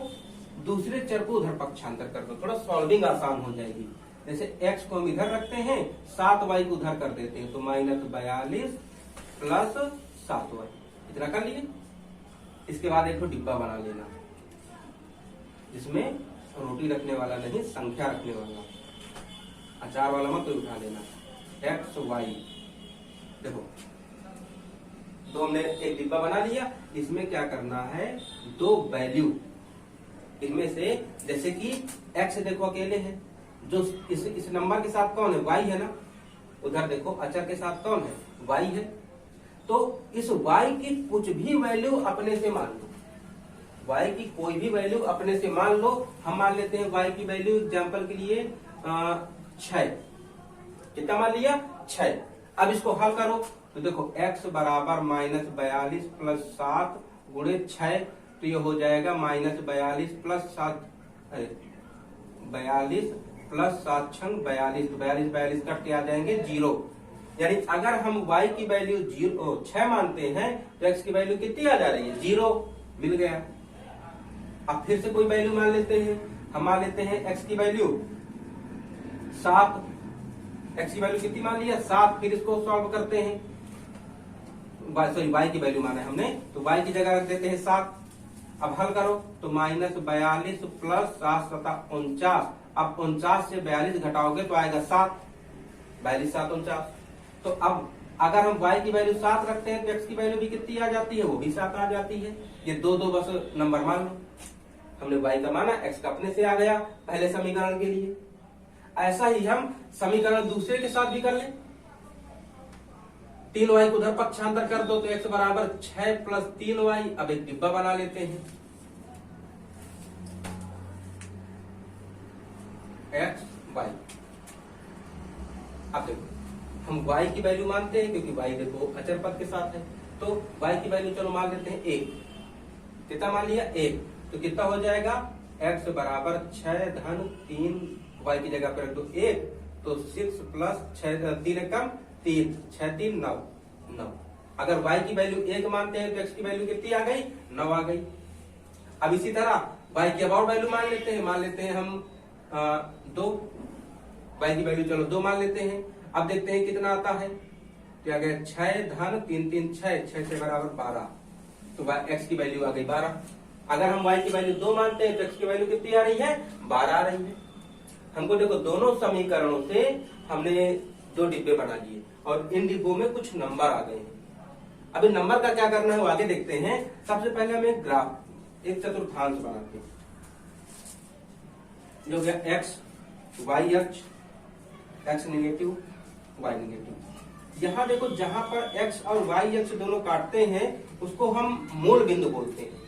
S1: दूसरे चर को उधर पक्षांतर कर दो, थोड़ा सॉल्विंग आसान हो जाएगी। जैसे x को हम इधर रखते हैं, 7y को उधर कर देते हैं, तो -42 प्लस 7y, इतना कर लिए। इसके बाद एक तो डिब्बा बना लेना, जिसमें रोटी रखने वाला नहीं, संख्या रखने वाला, अचार वाला मत तो उठा लेना। एक्स वाई, देखो तो हमने एक डिब्बा बना लिया। इसमें क्या करना है, दो वैल्यू, इनमें से जैसे कि x देखो अकेले है, जो इस नंबर के साथ कौन है, y है ना, उधर देखो अचर के साथ कौन है, y है। तो इस y की कुछ भी वैल्यू अपने से मान लो, y की कोई भी वैल्यू अपने से मान लो। हम मान लेते हैं y की वैल्यू एग्जांपल के लिए 6, कितना मान लिया, 6। अब इसको हल करो तो देखो x बराबर -42 प्लस 7 गुणे 6, तो ये हो जाएगा -42 प्लस 7, 42 प्लस 7 छंग 42, तो 42 कट के आ जाएंगे 0। यानी अगर हम y की वैल्यू 6 मानते हैं तो x की वैल्यू कितनी आ जा रही है, 0 मिल गया। अब फिर से कोई वैल्यू मान लेते हैं, हम मान लेते हैं x की वैल्यू 7, x की वैल्यू कितनी मान लिया, 7। फिर इसको सॉल्व करते हैं, सॉरी y की वैल्यू माना है हमने, तो y की जगह रख देते हैं 7। अब हल करो तो -42 प्लस 7 सता 49, अब 49 से 42 घटाओगे तो आएगा 7, 42 7 49। तो अब अगर हम y की वैल्यू 7 रखते हैं तो x की वैल्यू भी कितनी आ जाती है, वो भी 7 आ जाती है। ये दो बस नंबर मान लो, हमने y का माना, x का अपने से आ गया पहले समीकरण के लिए। ऐसा ही हम समीकरण दूसरे के साथ भी कर लें, 3y को उधर पक्षांतर कर दो तो x बराबर 6 प्लस 3y। अब एक डिब्बा बना लेते हैं, x y। अब देखो हम y की वैल्यू मानते हैं क्योंकि y देखो अचर पद के साथ है, तो y की वैल्यू चलो मान लेते हैं 1, कितना मान लिया 1, तो कितना हो जाएगा, x बराबर 6 धन 3, y की जगह पर रख दो 1, तो 6 प्लस 6 3 कम 3, 6 3 9 9। अगर y की वैल्यू 1 मानते हैं तो x की वैल्यू कितनी आ गई, 9 आ गई। अब इसी तरह y की अब और वैल्यू मान लेते हैं हम 2, y की वैल्यू चलो 2 मान लेते हैं। अब देखते हैं कितना आता है, क्या गया 6 धन 3 3 6, 6 से बराबर 12, तो x की वैल्यू आ गई 12। अगर हम y की वैल्यू 2 मानते हैं तो x की वैल्यू कितनी आ रही है, 12 आ रही है। हमको देखो दोनों समीकरणों से हमने 2 डिब्बे बना लिए और इन डिब्बों में कुछ नंबर आ गए हैं। अब इन नंबर का क्या करना है वो आगे देखते हैं। सबसे पहले हम एक ग्राफ, एक चतुर्थांश बनाते हैं, जो गया x y अक्ष, x नेगेटिव y नेगेटिव। यहाँ देखो जहां पर x और y अक्ष दोनों काटते हैं उसको हम मूल बिंदु बोलते हैं,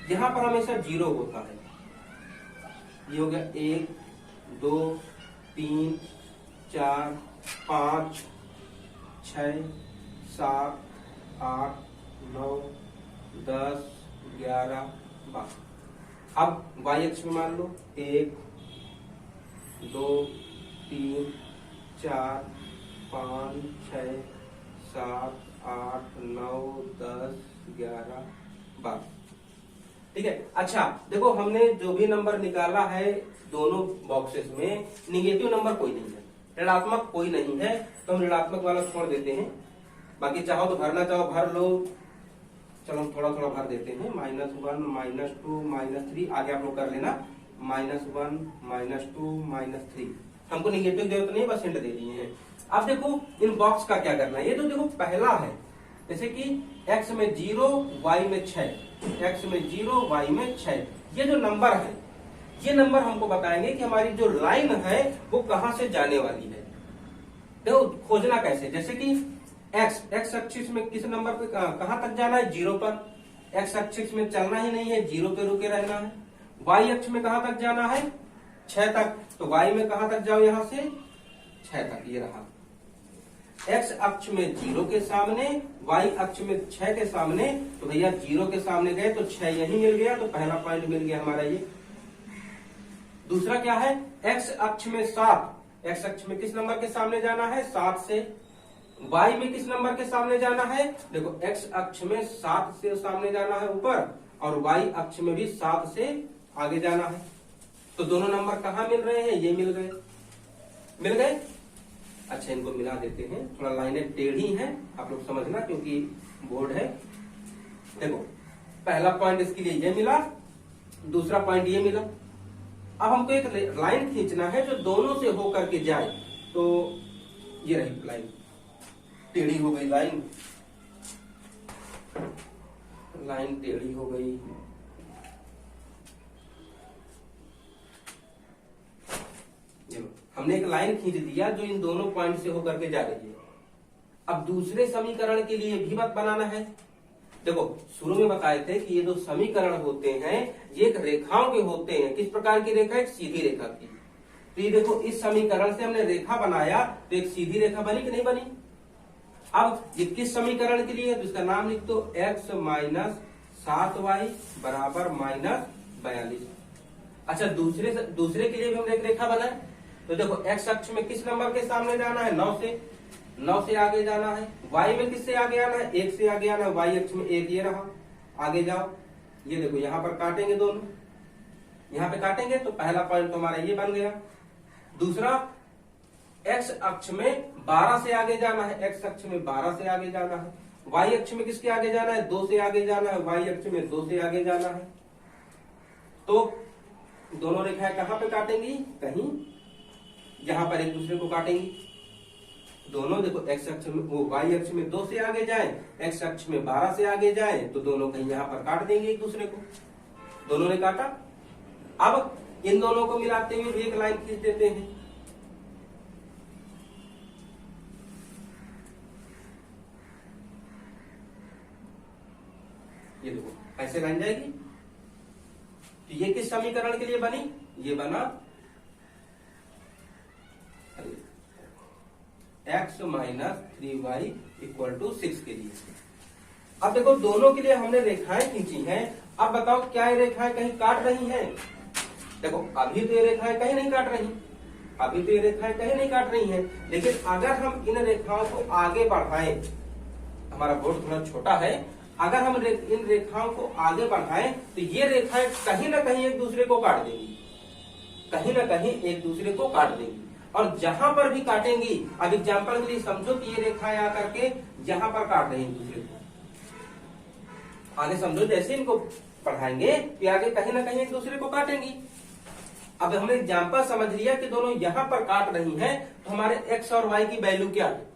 S1: यहाँ पर हमेशा 0 होता है। ये हो गया 1 2 3 4 5 6 7 8 9 10 11 12। अब y अक्ष में मान लो 1 2 3 4 5 6 7 8 9 10 11 12। ठीक है। अच्छा देखो हमने जो भी नंबर निकाला है दोनों बॉक्सेस में निगेटिव नंबर कोई नहीं है, ऋणात्मक कोई नहीं है, तो हम ऋणात्मक वाला छोड़ देते हैं। बाकी चाहो तो भरना चाहो भर लो, चलो हम थोड़ा थोड़ा भर देते हैं। -1 -2 -3 आगे आप लोग कर लेना, -1 -2 -3। हमको निगेटिव जरूरत नहीं, बस हिंट दे दिए हैं। अब देखो इन बॉक्स का क्या करना है। ये तो देखो पहला है, जैसे कि x में 0 y में 6, x में 0 y में 6, ये जो नंबर है ये नंबर हमको बताएंगे कि हमारी जो लाइन है वो कहां से जाने वाली है। देखो खोजना कैसे, जैसे कि x एक्सिस में किस नंबर पे कहां तक जाना है, 0 पर। x एक्सिस में चलना ही नहीं है, 0 पे रुके रहना है। y अक्ष में कहां तक जाना है, 6 तक, तो y में कहां तक जाओ, यहां से 6 तक, ये रहा। एक्स अक्ष में 0 के सामने, वाई अक्ष में 6 के सामने। तो भैया 0 के सामने गए तो 6 यही मिल गया, तो पहला पॉइंट मिल गया हमारा ये। दूसरा क्या है, एक्स अक्ष में 7, एक्स अक्ष में किस नंबर के सामने जाना है, 7 से। वाई में किस नंबर के सामने जाना है, देखो एक्स अक्ष में 7 से सामने जाना है ऊपर, और वाई अक्ष में भी 7 से आगे जाना है। तो दोनों नंबर कहां मिल रहे हैं, ये मिल गए। अच्छा, इनको मिला देते हैं, थोड़ा लाइनें टेढ़ी हैं, आप लोग समझना क्योंकि बोर्ड है। देखो पहला पॉइंट इसके लिए ये मिला, दूसरा पॉइंट ये मिला। अब हमको एक लाइन खींचना है जो दोनों से होकर के जाए। तो ये रही लाइन, टेढ़ी हो गई लाइन टेढ़ी हो गई। हमने एक लाइन खींच दिया जो इन दोनों पॉइंट से होकर के जा रही है। अब दूसरे समीकरण के लिए भी मत बनाना है। देखो शुरू में बताए थे कि ये जो समीकरण होते हैं ये एक रेखाओं के होते हैं। किस प्रकार की रेखा, एक सीधी रेखा की। तो ये देखो इस समीकरण से हमने रेखा बनाया तो एक सीधी रेखा बनी कि नहीं बनी। अब ये किस समीकरण के लिए है, तो इसका नाम लिख दो, x माइनस 7y बराबर माइनस 42। अच्छा, दूसरे के लिए भी हमने एक रेखा बनाए। तो देखो x अक्ष में किस नंबर के सामने जाना है, 9 से आगे जाना है। y में किससे आगे आना है, 1 से आगे आना है। y अक्ष में 1 ये रहा, आगे जाओ। ये देखो यहाँ पर काटेंगे दोनों, यहाँ पे काटेंगे तो पहला पॉइंट हमारा ये बन गया। दूसरा x अक्ष में 12 से आगे जाना है, x अक्ष में 12 से आगे जाना है। y अक्ष में किसके आगे जाना है, 2 से आगे जाना है। y अक्ष में 2 से आगे जाना है। तो दोनों रेखाएं कहां पे काटेंगी, कहीं यहां पर एक दूसरे को काटेंगी। दोनों देखो x अक्ष में वो y अक्ष में 2 से आगे जाए, x अक्ष में 12 से आगे जाए, तो दोनों कहीं यहां पर काट देंगे एक दूसरे को। दोनों ने काटा। अब इन दोनों को मिलाते हुए एक लाइन खींच देते हैं। ये देखो ऐसे लाइन जाएगी। तो ये किस समीकरण के लिए बनी, ये बना x minus 3y equal to 6 के लिए। अब देखो दोनों के लिए हमने रेखाएं खींची हैं। अब बताओ क्या ये रेखाएं कहीं काट रही हैं। देखो अभी तो ये रेखाएं कहीं नहीं काट रही हैं, लेकिन अगर हम इन रेखाओं को आगे बढ़ाएं, हमारा बोर्ड थोड़ा छोटा है, अगर हम इन रेखाओं को आगे बढ़ाएं तो ये रेखाएं कहीं ना कहीं एक दूसरे को काट देंगी, और जहां पर भी काटेंगी, अब एग्जाम्पल के लिए समझो कि ये रेखाएं आकर के जहां पर काट रही हैं दूसरे को, आगे समझो जैसे इनको पढ़ाएंगे कि आगे कहीं ना कहीं एक दूसरे को काटेंगी। अब हमने एग्जाम्पल समझ लिया कि दोनों यहां पर काट रही हैं, तो हमारे x और y की वैल्यू क्या है।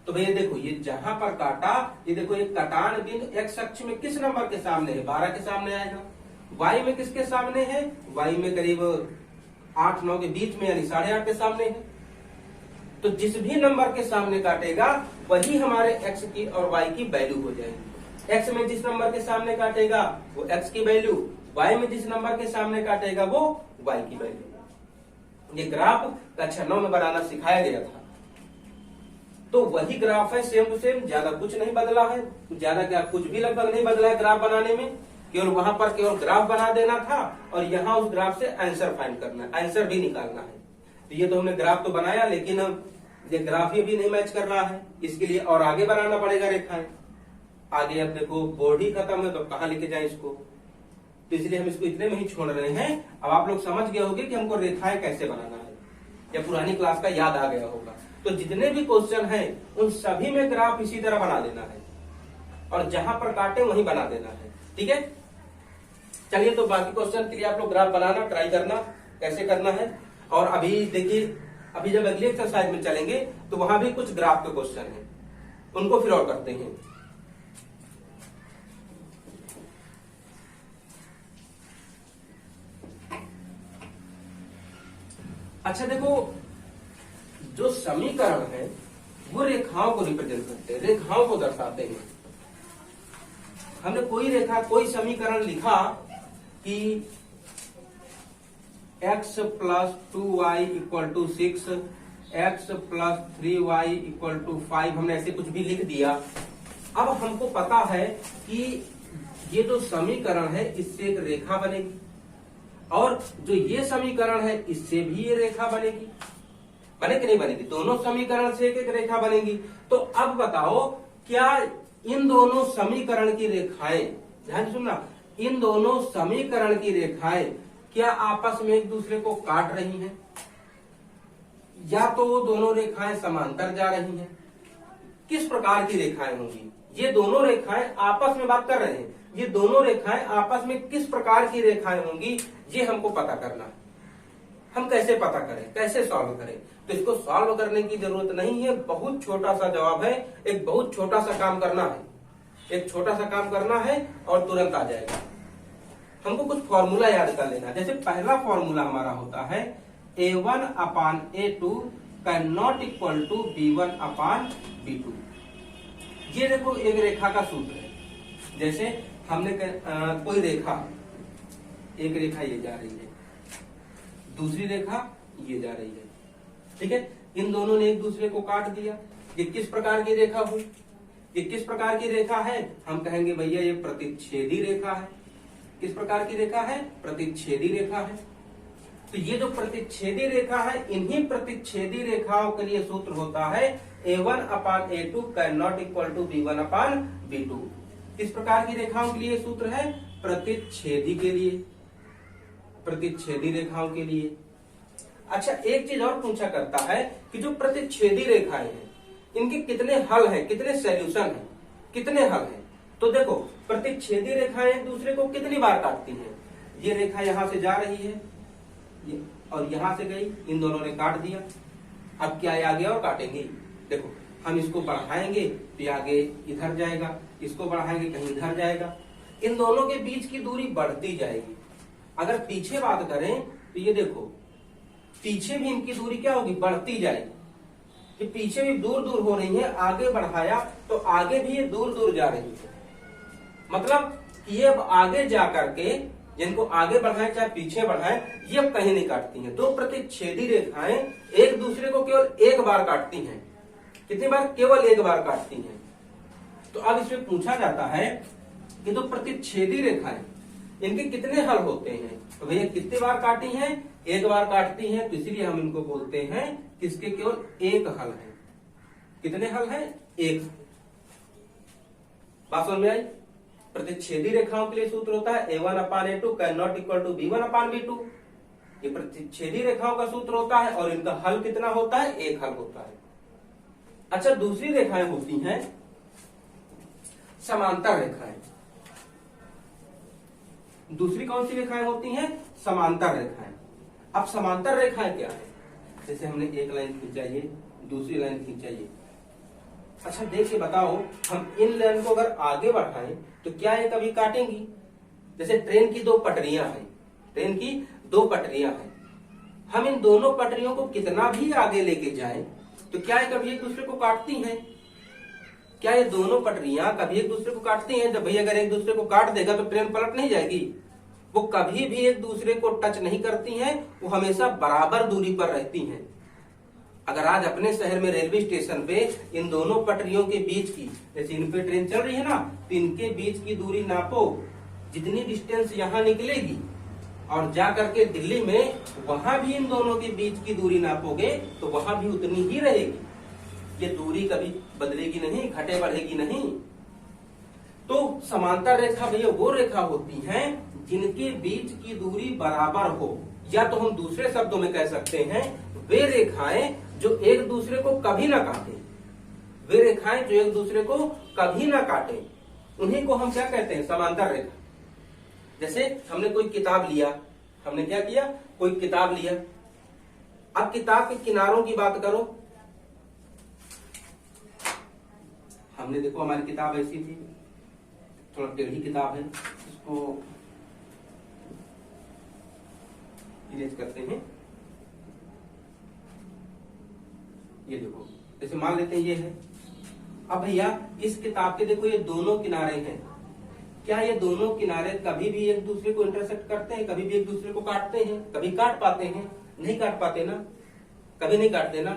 S1: तो भैया देखो ये जहां पर काटा, ये देखो एक कटान बिंदु x अक्ष में किस नंबर के सामने है, 12 के सामने आएगा। y में किसके सामने है, y में करीब 8-9 के बीच में, यानी 8.5 के सामने है। तो जिस भी नंबर के सामने काटेगा वही हमारे x की और y की वैल्यू हो जाएगी। x में जिस नंबर के सामने काटेगा वो x की वैल्यू, y में जिस नंबर के सामने काटेगा वो y की वैल्यू। ये ग्राफ कक्षा 9 में बनाना सिखाया गया था। तो वही ग्राफ है, सेम टू सेम, ज्यादा कुछ नहीं बदला है। ज्यादा क्या, कुछ भी लगभग नहीं बदला है ग्राफ बनाने में। केवल वहां पर केवल ग्राफ बना देना था और यहाँ उस ग्राफ से आंसर फाइंड करना है, आंसर भी निकालना है। तो ये तो हमने ग्राफ तो बनाया, लेकिन ये ग्राफ ये भी नहीं मैच कर रहा है, इसके लिए और आगे बनाना पड़ेगा रेखाएं। आगे अब देखो बोर्ड ही खत्म है तो कहाँ लेके जाए इसको, तो इसलिए हम इसको इतने में ही छोड़ रहे हैं। अब आप लोग समझ गए होंगे कि हमको रेखाएं कैसे बनाना है, या पुरानी क्लास का याद आ गया होगा। तो जितने भी क्वेश्चन हैं उन सभी में ग्राफ इसी तरह बना देना है, और जहां पर काटे वहीं बना देना है। ठीक है, चलिए तो बाकी क्वेश्चन के लिए आप लोग ग्राफ बनाना ट्राई करना, कैसे करना है। और अभी देखिए, अभी जब अगली एक्सरसाइज में चलेंगे तो वहां भी कुछ ग्राफ के क्वेश्चन हैं, उनको फिर और करते हैं। अच्छा देखो, जो समीकरण है वो रेखाओं को रिप्रेजेंट करते हैं, रेखाओं को दर्शाते हैं। हमने कोई रेखा, कोई समीकरण लिखा कि x + 2y = 6 x plus 3y equal to 5, हमने ऐसे कुछ भी लिख दिया। अब हमको पता है कि ये जो समीकरण है इससे एक रेखा बनेगी, और जो ये समीकरण है इससे भी ये रेखा बनेगी। बने कि नहीं बनेगी? दोनों समीकरण से एक एक रेखा बनेगी। तो अब बताओ, क्या इन दोनों समीकरण की रेखाएं, ध्यान से सुनना, इन दोनों समीकरण की रेखाएं क्या आपस में एक दूसरे को काट रही हैं, या तो वो दोनों रेखाएं समांतर जा रही हैं? किस प्रकार की रेखाएं होंगी? ये दोनों रेखाएं आपस में बात कर रहे हैं, ये दोनों रेखाएं आपस में किस प्रकार की रेखाएं होंगी, ये हमको पता करना है। हम कैसे पता करें, कैसे सॉल्व करें? तो इसको सॉल्व करने की जरूरत नहीं है, बहुत छोटा सा जवाब है, एक बहुत छोटा सा काम करना है, एक छोटा सा काम करना है और तुरंत आ जाएगा। हमको कुछ फॉर्मूला याद कर लेना। जैसे पहला फॉर्मूला हमारा होता है a1 upon a2 can not equal to b1 upon b2। ये देखो एक रेखा का सूत्र है। जैसे हमने कोई रेखा, एक रेखा ये जा रही है, दूसरी रेखा ये जा रही है, ठीक है, इन दोनों ने एक दूसरे को काट दिया। ये किस प्रकार की रेखा हुई? ये किस प्रकार की रेखा है? हम कहेंगे भैया ये प्रतिच्छेदी रेखा है। किस प्रकार की रेखा है? प्रतिच्छेदी रेखा है। तो ये जो प्रतिच्छेदी रेखा है, इन्हीं प्रतिच्छेदी रेखाओं के लिए सूत्र होता है a1 upon a2 can not equal to b1 upon b2। किस प्रकार की रेखाओं के लिए सूत्र है? प्रतिच्छेदी के लिए, प्रतिच्छेदी रेखाओं के लिए। अच्छा, एक चीज और पूछा करता है कि जो प्रतिच्छेदी रेखाएं हैं इनके कितने हल हैं, कितने सॉल्यूशन हैं, कितने हल हैं? तो देखो, प्रतिच्छेदी रेखाएं एक दूसरे को कितनी बार काटती हैं? ये रेखा यहां से जा रही है, ये और यहां से गई, इन दोनों ने काट दिया। अब क्या आगे और काटेंगे? देखो, हम इसको बढ़ाएंगे तो ये आगे इधर जाएगा, इसको बढ़ाएंगे कहीं इधर जाएगा, इन दोनों के बीच की दूरी बढ़ती जाएगी। अगर पीछे बात करें तो ये देखो, पीछे भी इनकी दूरी क्या होगी? बढ़ती जाएगी। ये पीछे भी दूर दूर हो रही है, आगे बढ़ाया तो आगे भी ये दूर दूर जा रही है। मतलब ये अब आगे जा करके, जिनको आगे बढ़ाए चाहे पीछे बढ़ाए, ये अब कहीं नहीं काटती हैं। दो प्रतिच्छेदी रेखाएं एक दूसरे को केवल एक बार काटती हैं। कितनी बार? केवल एक बार काटती हैं। तो अब इसमें पूछा जाता है कि दो प्रतिच्छेदी रेखाएं इनके कितने हल होते हैं? तो भैया कितनी बार काटी हैं? एक बार काटती हैं, तो इसलिए हम इनको बोलते हैं किसके केवल एक हल है। कितने हल है? एक। बात समझ में आई? प्रतिच्छेदी रेखाओं के लिए सूत्र होता है a1 upon a2 can not equal to b1 upon b2। ये प्रतिच्छेदी रेखाओं का सूत्र होता है और इनका हल कितना होता है? एक हल होता है। अच्छा, दूसरी रेखाएं होती हैं समांतर रेखाएं। दूसरी कौन सी रेखाएं होती हैं? समांतर रेखाएं। अब समांतर रेखाएं क्या है? जैसे हमने एक लाइन खींचाइए, दूसरी लाइन खींचाइए। अच्छा, देख के बताओ, हम इन लाइन को अगर आगे बढ़ाएं तो क्या ये कभी काटेंगी? जैसे ट्रेन की दो पटरियां हैं, ट्रेन की दो पटरियां हैं, हम इन दोनों पटरियों को कितना भी आगे लेके जाएं तो क्या ये कभी एक दूसरे को काटती हैं? क्या ये दोनों पटरियां कभी एक दूसरे को काटती हैं? जब भैया अगर एक दूसरे को काट देगा तो ट्रेन पलट नहीं जाएगी। वो कभी भी एक दूसरे को टच नहीं करती हैं, वो हमेशा बराबर दूरी पर रहती हैं। अगर आज अपने शहर में रेलवे स्टेशन पे इन दोनों पटरियों के बीच की, जैसे इन पे ट्रेन चल रही है ना, तो इनके बीच की दूरी नापो, जितनी डिस्टेंस यहाँ निकलेगी और जा करके दिल्ली में वहां भी इन दोनों के बीच की दूरी नापोगे तो वहां भी उतनी ही रहेगी। ये दूरी कभी बदलेगी नहीं, घटे बढ़ेगी नहीं। तो समांतर रेखा भैया वो रेखा होती है जिनके बीच की दूरी बराबर हो, या तो हम दूसरे शब्दों में कह सकते हैं वे रेखाएं जो एक दूसरे को कभी ना काटे। वे रेखाएं जो एक दूसरे को कभी ना काटे, उन्हीं को हम क्या कहते हैं? समांतर रेखा। जैसे हमने कोई किताब लिया, हमने क्या किया? कोई किताब लिया। अब किताब के किनारों की बात करो। हमने देखो, हमारी किताब ऐसी थी, थोड़ा टेढ़ी किताब है, इसको इरेज करते हैं। ये देखो, जैसे मान लेते हैं ये है। अब भैया इस किताब के देखो ये दोनों किनारे हैं, क्या ये दोनों किनारे कभी भी एक दूसरे को इंटरसेक्ट करते हैं? कभी भी एक दूसरे को काटते हैं? कभी काट पाते हैं? नहीं काट पाते ना, कभी नहीं काटते ना।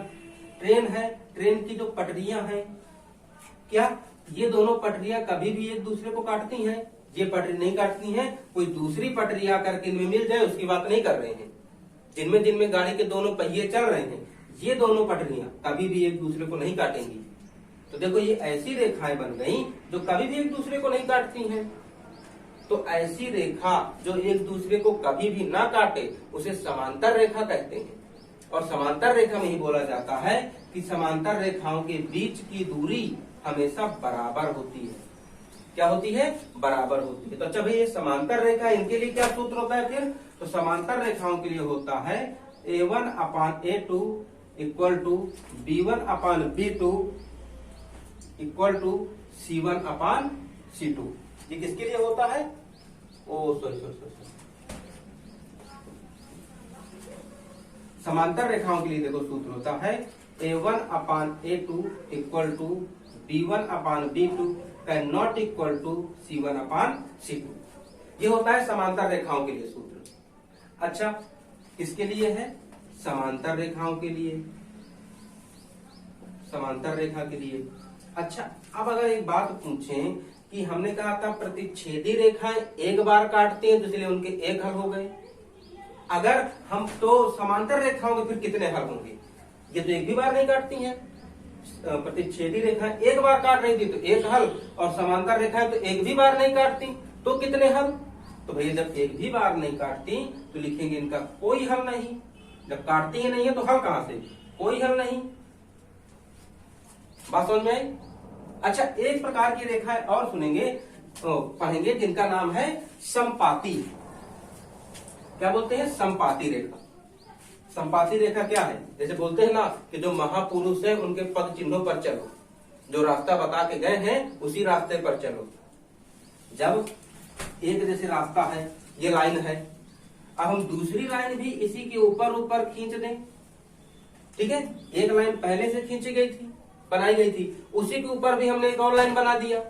S1: ट्रेन है, ट्रेन की जो पटरियां हैं, क्या ये दोनों पटरियां कभी भी एक दूसरे को काटती हैं? ये पटरी नहीं काटती हैं। कोई दूसरी पटरी आकर के इनमें मिल जाए उसकी बात नहीं कर रहे हैं। जिनमें जिनमें गाड़ी के दोनों पहिए चल रहे हैं, ये दोनों पटरियां कभी भी एक दूसरे को नहीं काटेंगी। तो देखो ये ऐसी रेखाएं बन गई जो कभी भी एक दूसरे को नहीं काटती हैं। तो ऐसी रेखा जो एक दूसरे को कभी भी ना काटे उसे समांतर रेखा कहते हैं। और समांतर रेखा में ही बोला जाता है कि समांतर रेखाओं के बीच की दूरी हमेशा बराबर होती है। क्या होती है? बराबर होती है। तो अच्छा भाई ये समांतर रेखा, इनके लिए क्या सूत्र होता है फिर? तो समांतर रेखाओं के लिए होता है A1/A2 equal to B1/B2 equal to C1/C2। ये किसके लिए होता है? सॉरी, समांतर रेखाओं के लिए देखो सूत्र होता है A1/A2 equal to B1/B2 can not equal to C1/C2। ये होता है समांतर रेखाओं के लिए सूत्र। अच्छा, किसके लिए है? समांतर रेखाओं के लिए, समांतर रेखा के लिए। अच्छा, अब अगर एक बात पूछें कि हमने कहा था प्रतिच्छेदी रेखाएं एक बार काटती हैं तो इसलिए उनके एक हल हो गए। अगर हम तो समांतर रेखाओं के फिर कितने हल होंगे? ये तो एक भी बार नहीं काटती हैं। प्रतिच्छेदी रेखाएं एक बार काट रही थी तो एक हल, और समांतर रेखाएं तो एक भी बार नहीं काटती तो कितने हल? तो भैया जब एक भी बार नहीं काटती तो लिखेंगे इनका कोई हल नहीं। जब काटती ही नहीं है तो हल कहां से? कोई हल नहीं। बात समझ में आई? अच्छा, एक प्रकार की रेखाएं और सुनेंगे, पढ़ेंगे, जिनका नाम है समपाती। क्या बोलते हैं? समपाती रेखा। समपाती रेखा क्या है? जैसे बोलते हैं ना कि जो महापुरुष है उनके पद चिन्हों पर चलो, जो रास्ता बता के गए हैं उसी रास्ते पर चलो। जब एक जैसे रास्ता है, ये लाइन है, अब हम दूसरी लाइन भी इसी के ऊपर ऊपर खींच दें, ठीक है? एक लाइन पहले से खींची गई थी, बनाई गई थी, उसी के ऊपर भी हमने एक और लाइन बना दिया।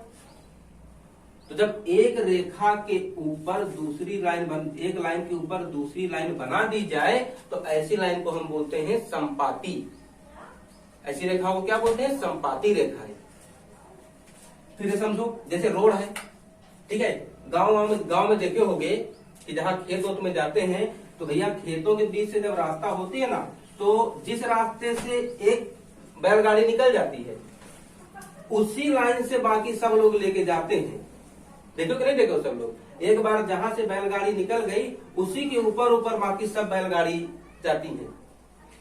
S1: तो जब एक रेखा के ऊपर दूसरी लाइन एक लाइन के ऊपर दूसरी लाइन बना दी जाए तो ऐसी लाइन को हम बोलते हैं समपाती। ऐसी रेखा को क्या बोलते हैं? समपाती रेखा है। फिर समझो, जैसे रोड है, ठीक है? गांव में देखे होंगे कि जहां खेत वोत में जाते हैं तो भैया खेतों के बीच से जब रास्ता होती है ना, तो जिस रास्ते से एक बैलगाड़ी निकल जाती है उसी लाइन से बाकी सब लोग लेके जाते हैं। देखो कि नहीं देखो सब लोग? एक बार जहां से बैलगाड़ी निकल गई उसी के ऊपर ऊपर बाकी सब बैलगाड़ी जाती हैं।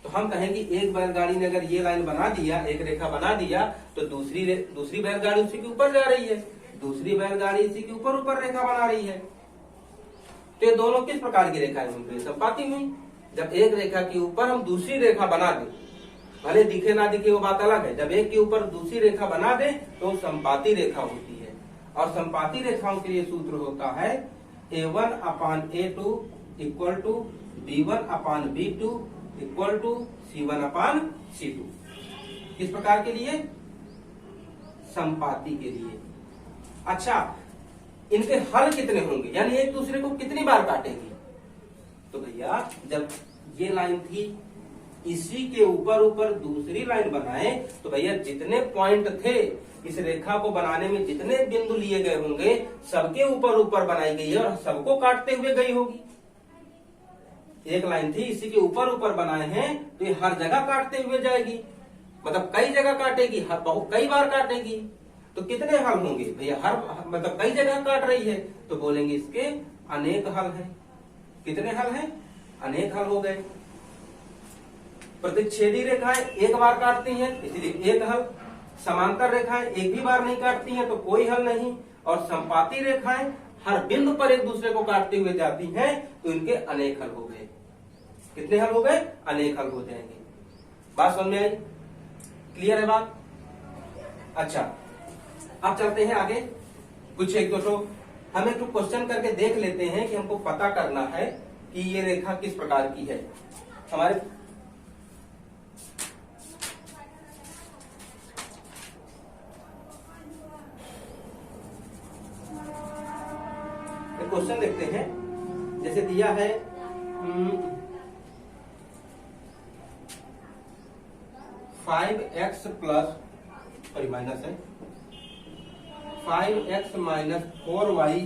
S1: तो हम कहें कि एक बैलगाड़ी ने अगर ये लाइन बना दिया, एक रेखा बना दिया, तो दूसरी बैलगाड़ी उसी के ऊपर जा रही है, दूसरी बैलगाड़ी इसी के ऊपर ऊपर रेखा बना रही है। तो ये दोनों किस प्रकार की रेखाएं होंगी? समपाती हुई। जब एक रेखा के ऊपर हम दूसरी रेखा बना दें, भले दिखे ना दिखे वो बात अलग है, जब एक के ऊपर दूसरी रेखा बना दे तो समपाती रेखा होती है। और समपाती रेखाओं के लिए सूत्र होता है A1/A2 equal to B1/B2 equal to C1/C2। किस प्रकार के लिए? समपाती के लिए। अच्छा, इनके हल कितने होंगे, यानी एक दूसरे को कितनी बार काटेंगे? तो भैया जब ये लाइन थी इसी के ऊपर ऊपर दूसरी लाइन बनाए तो भैया जितने पॉइंट थे इस रेखा को बनाने में, जितने बिंदु लिए गए होंगे, सबके ऊपर ऊपर बनाई गई है और सबको काटते हुए गई होगी। एक लाइन थी इसी के ऊपर ऊपर बनाए हैं तो ये हर जगह काटते हुए जाएगी, मतलब कई जगह काटेगी, हर बहुत कई बार काटेगी। तो कितने हल होंगे भैया? मतलब कई जगह काट रही है तो बोलेंगे इसके अनेक हल हैं। कितने हल हैं? अनेक हल हो गए। प्रतिच्छेदी रेखाएं एक बार काटती हैं इसलिए एक हल, समांतर रेखाएं एक भी बार नहीं काटती हैं तो कोई हल नहीं, और समपाती रेखाएं हर बिंदु पर एक दूसरे को काटते हुए जाती हैं तो इनके अनेक हल हो गए। कितने हल हो गए? अनेक हल हो जाएंगे। बात समझ में आई? क्लियर है बात? अच्छा, अब चलते हैं आगे। कुछ एक दो हम एक क्वेश्चन करके देख लेते हैं कि हमको पता करना है कि ये रेखा किस प्रकार की है। हमारे क्वेश्चन देखते हैं। जैसे दिया है फाइंड प्लस सॉरी माइनस है 5x minus 4y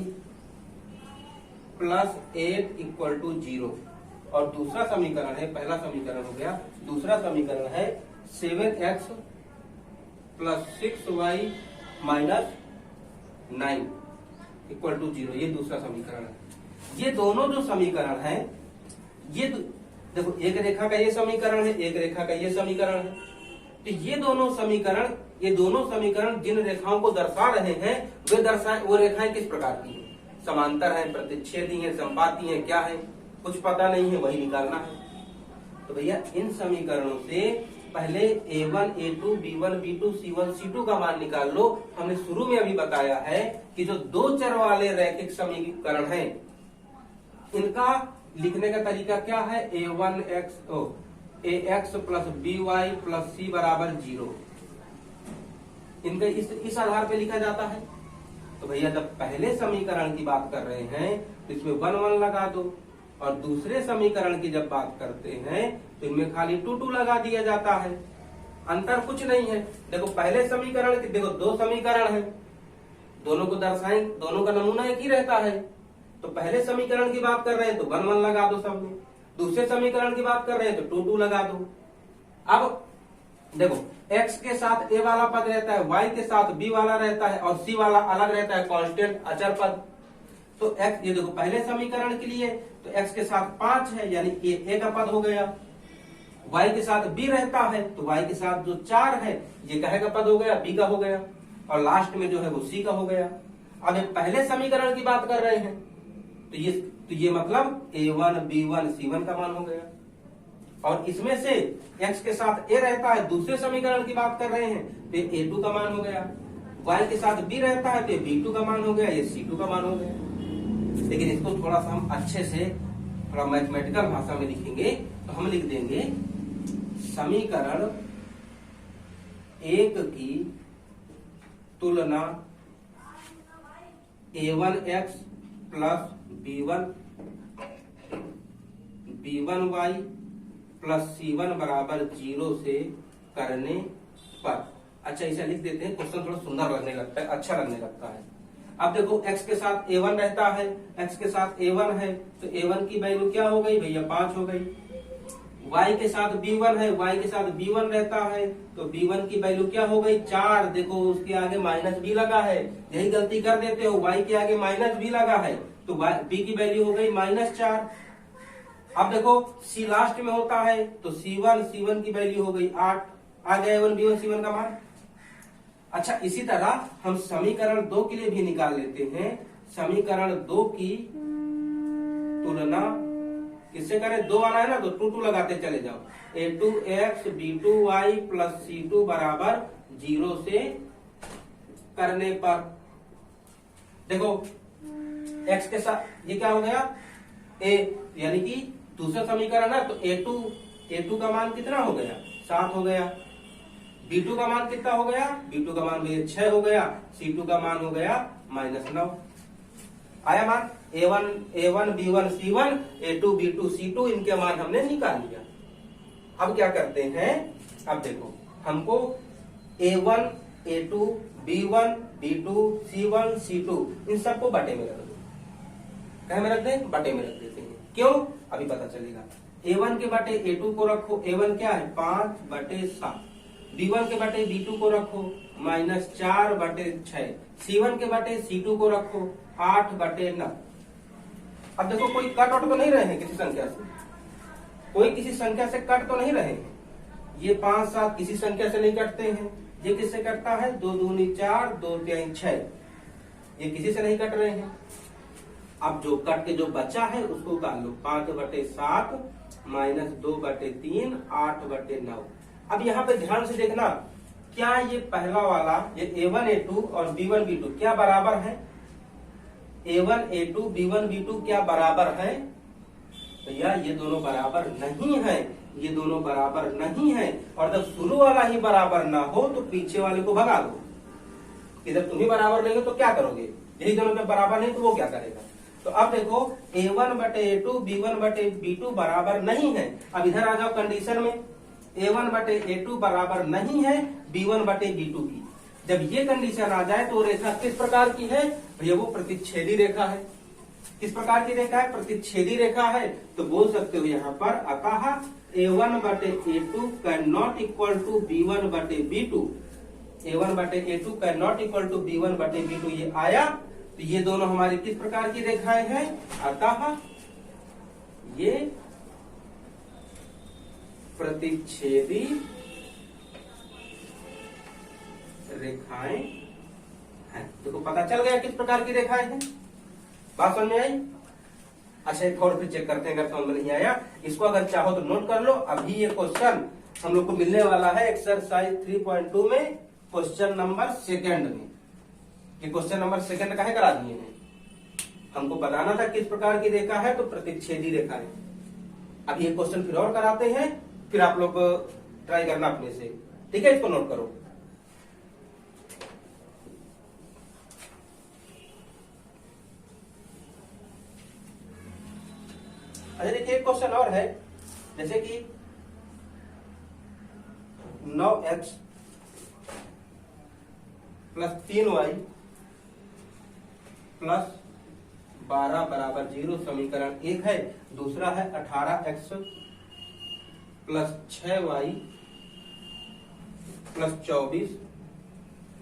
S1: plus 8 equal to 0। और दूसरा समीकरण है, पहला समीकरण हो गया, दूसरा समीकरण है 7x plus 6y minus 9 equal to 0। ये दूसरा समीकरण है। ये दोनों जो समीकरण है, ये देखो एक रेखा का ये समीकरण है, एक रेखा का ये समीकरण है। तो ये दोनों समीकरण जिन रेखाओं को दर्शा रहे हैं वो रेखाएं किस प्रकार की हैं? समांतर है, प्रतिच्छेदी है, संपाती है, क्या है कुछ पता नहीं है, वही निकालना है। तो भैया इन समीकरणों से पहले a1, a2, b1, b2, c1, c2 का मान निकाल लो। हमने शुरू में अभी बताया है कि जो दो चर वाले रैखिक समीकरण हैं, इनका लिखने का तरीका क्या है? ax plus by plus c बराबर 0। इनका इस आधार पे लिखा जाता है। तो भैया जब पहले समीकरण की बात कर रहे हैं तो इसमें 1 1 लगा दो, और दूसरे समीकरण की जब बात करते हैं तो इनमें खाली 2 2 लगा दिया जाता है। अंतर कुछ नहीं है। देखो पहले समीकरण के देखो दो समीकरण है, दोनों को दर्शाएं, दोनों का नमूना एक ही रहता है। तो पहले समीकरण की बात कर रहे हैं तो 1 1 लगा दो सब में, दूसरे समीकरण की बात कर रहे हैं तो 2 2 लगा दो। अब देखो x के साथ a वाला पद रहता है, y के साथ b वाला रहता है, और c वाला अलग रहता है, कांस्टेंट अचर पद। तो x ये देखो पहले समीकरण के लिए तो x के साथ 5 है, यानी a का पद हो गया। y के साथ b रहता है तो y के साथ जो 4 है ये कहे का पद हो गया, b का हो गया, और लास्ट में जो है वो c का हो गया। अब पहले समीकरण की बात कर रहे हैं तो ये मतलब a1, b1, c1 का मान हो गया। और इसमें से x के साथ a रहता है, दूसरे समीकरण की बात कर रहे हैं तो a2 का मान हो गया। y के साथ b रहता है तो b2 का मान हो गया, ये c2 का मान हो गया। लेकिन इसको थोड़ा सा हम अच्छे से थोड़ा मैथमेटिकल भाषा में लिखेंगे तो हम लिख देंगे समीकरण 1 की तुलना a1x plus b1y plus c1 बराबर 0 से करने पर। अच्छा इसे लिख देते हैं, क्वेश्चन थोड़ा सुंदर लगने लगता है, अच्छा लगने लगता है। अब देखो x के साथ a1 रहता है, x के साथ a1 है तो a1 की वैल्यू क्या हो गई भैया? 5 हो गई। y के साथ b1 है, y के साथ b1 रहता है तो b1 की वैल्यू क्या हो गई? 4। देखो उसके आगे माइनस b लगा है, यही गलती कर देते हो, y के आगे माइनस b लगा है तो b की वैल्यू हो गई -4। अब देखो c लास्ट में होता है तो c1 की वैल्यू हो गई 8। आ गया a1, b1, c1 का मान। अच्छा इसी तरह हम समीकरण 2 के लिए भी निकाल लेते हैं। समीकरण 2 की तुलना किससे करें? 2 आना है ना तो 2 2 लगाते चले जाओ। a2x b2y प्लस c2 बराबर 0 से करने पर देखो x के साथ ये क्या हो गया? a यानी कि दूसरा समीकरण है तो a2 का मान कितना हो गया? 7 हो गया। b2 का मान कितना हो गया? b2 का मान 6 हो गया। c2 का मान हो गया -9। आया मान? a1 b1 c1 a2 b2 c2 इनके मान हमने निकाल लिया। अब क्या करते हैं? अब देखो हमको a1 a2 b1 b2 c1 c2 इन सबको बटे में रख दो। कहे में रख दें? बटे में रख देते हैं। क्यों? अभी पता चलेगा। a1 के बटे a2 को रखो, a1 क्या है? 5/7। b1 के बटे b2 को रखो -4/6। c1 के बटे c2 को रखो 8/9। अब देखो कोई कट वट तो नहीं रहे हैं किसी संख्या से, कोई किसी संख्या से कट तो नहीं रहे हैं। ये 5 7 किसी संख्या से नहीं कटते हैं। ये किससे कटता है? 2 दूनी 4 2 3 6। ये किसी से नहीं कट रहे हैं। अब जो कट के जो बचा है उसको उतार लो। 5/7 -2/3 8/9। अब यहाँ पे ध्यान से देखना, क्या ये पहला वाला ये a1 a2 और b1 b2 क्या बराबर है? a1 a2 b1 b2 क्या बराबर है? भैया ये दोनों बराबर नहीं है, ये दोनों बराबर नहीं है। और जब शुरू वाला ही बराबर ना हो तो पीछे वाले को भगा दो। इधर तुम ही बराबर नहीं हो तो क्या करोगे? यही दोनों जब बराबर नहीं तो वो क्या करेगा? तो अब देखो a1/a2 b1/b2 बराबर नहीं है। अब इधर आ जाओ कंडीशन में, A1 बटे A2 बराबर नहीं है B1 बटे B2 की। जब ये कंडीशन आ जाए तो रेखा किस प्रकार की है भैया, वो प्रतिच्छेदी रेखा है। किस प्रकार की रेखा है, प्रतिच्छेदी रेखा है। तो बोल सकते हो यहाँ पर अतः A1 बटे A2 can not equal to B1 बटे B2। A1 बटे A2 can not equal to B1 बटे B2 ये आया। तो ये दोनों हमारी किस प्रकार की रेखाएं हैं, अतः ये प्रतिच्छेदी रेखाएं हैं। देखो पता चल गया किस प्रकार की रेखाएं हैं, बात समझ में आई। अच्छा एक और फिर चेक करते हैं, अगर समझ में नहीं आया इसको अगर चाहो तो नोट कर लो। अभी ये क्वेश्चन हम लोग को मिलने वाला है एक्सरसाइज 3.2 में क्वेश्चन नंबर 2 में। ये क्वेश्चन नंबर 2 काहे करा दिए हैं, हमको बताना था किस प्रकार की रेखा है, तो प्रतिच्छेदी रेखा है। अब ये क्वेश्चन फिर और कराते हैं, फिर आप लोग ट्राई करना अपने से, ठीक है। इसको नोट करो। अच्छा देखिए एक क्वेश्चन और है, जैसे कि 9x प्लस 3y प्लस 12 बराबर 0 समीकरण एक है। दूसरा है 18x प्लस 6y प्लस 24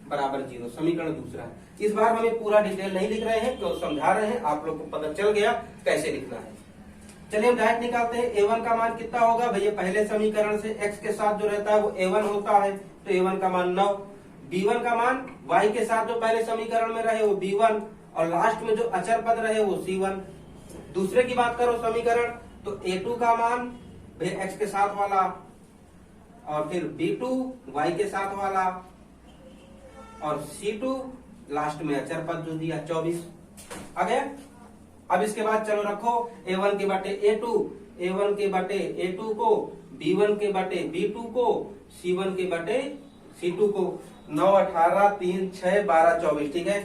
S1: बराबर 0 समीकरण दूसरा है। इस बार हमें पूरा डिटेल नहीं लिख रहे हैं, तो समझा रहे हैं, आप लोग को पता चल गया कैसे लिखना है। चलिए हम डायरेक्ट निकालते हैं। A1 का मान कितना होगा भैया, पहले समीकरण से x के साथ जो रहता है वो A1 होता है, तो A1 का मान 9। B1 का मान y के साथ जो पहले समीकरण में रहे वो B1, और लास्ट में जो अचर पद रहे वो C1। दूसरे की बात करो समीकरण, तो A2 का मान भैया x के साथ वाला, और फिर B2 y के साथ वाला, और C2 लास्ट में अचर पद जो दिया 24 आ गया। अब इसके बाद चलो रखो A1 के बटे A2, A1 के बटे A2 को, B1 के बटे B2 को, C1 के बटे C2 को। 9 18 3 6 12 24, ठीक है।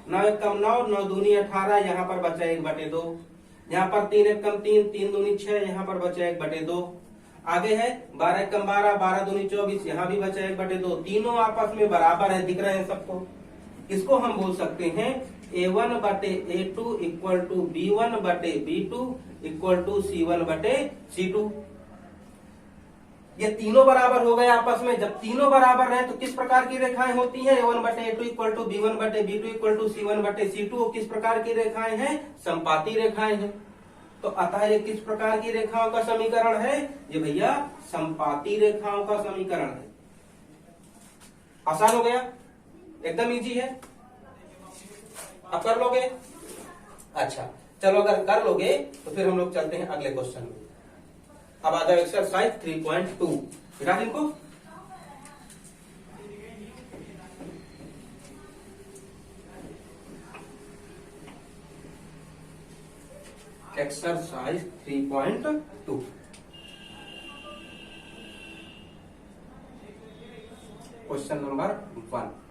S1: 9 एक कम 9, 9 दूनी 18, यहाँ पर बचा 1 बटे 2। यहाँ पर 3 एक कम 3, 3 दूनी 6, यहाँ पर बचा 1 बटे 2। आगे है 12 एक कम 12, 12 दूनी 24, यहाँ भी बचा 1 बटे 2। तीनों आपस में बराबर है, दिख रहे हैं सबको। इसको हम बोल सकते हैं A1 बटे A2 इक्वल टू B1 बटे B2 इक्वल टू C1 बटे C2। ये तीनों बराबर हो गए आपस में। जब तीनों बराबर रहे तो किस प्रकार की रेखाएं होती हैं, A1 बटे A2 इक्वल टू B1 बटे B2 इक्वल टू C1 बटे C2। किस प्रकार की रेखाएं हैं, समपाती रेखाएं हैं। तो अतः ये किस प्रकार की रेखाओं का समीकरण है, ये भैया समपाती रेखाओं का समीकरण है। आसान हो गया, एकदम इजी है, आप कर लोगे। अच्छा चलो अगर कर लोगे तो फिर हम लोग चलते हैं अगले क्वेश्चन में। अब आ जाओ एक्सरसाइज 3.2, बिठा इनको। Exercise 3.2 question number 1।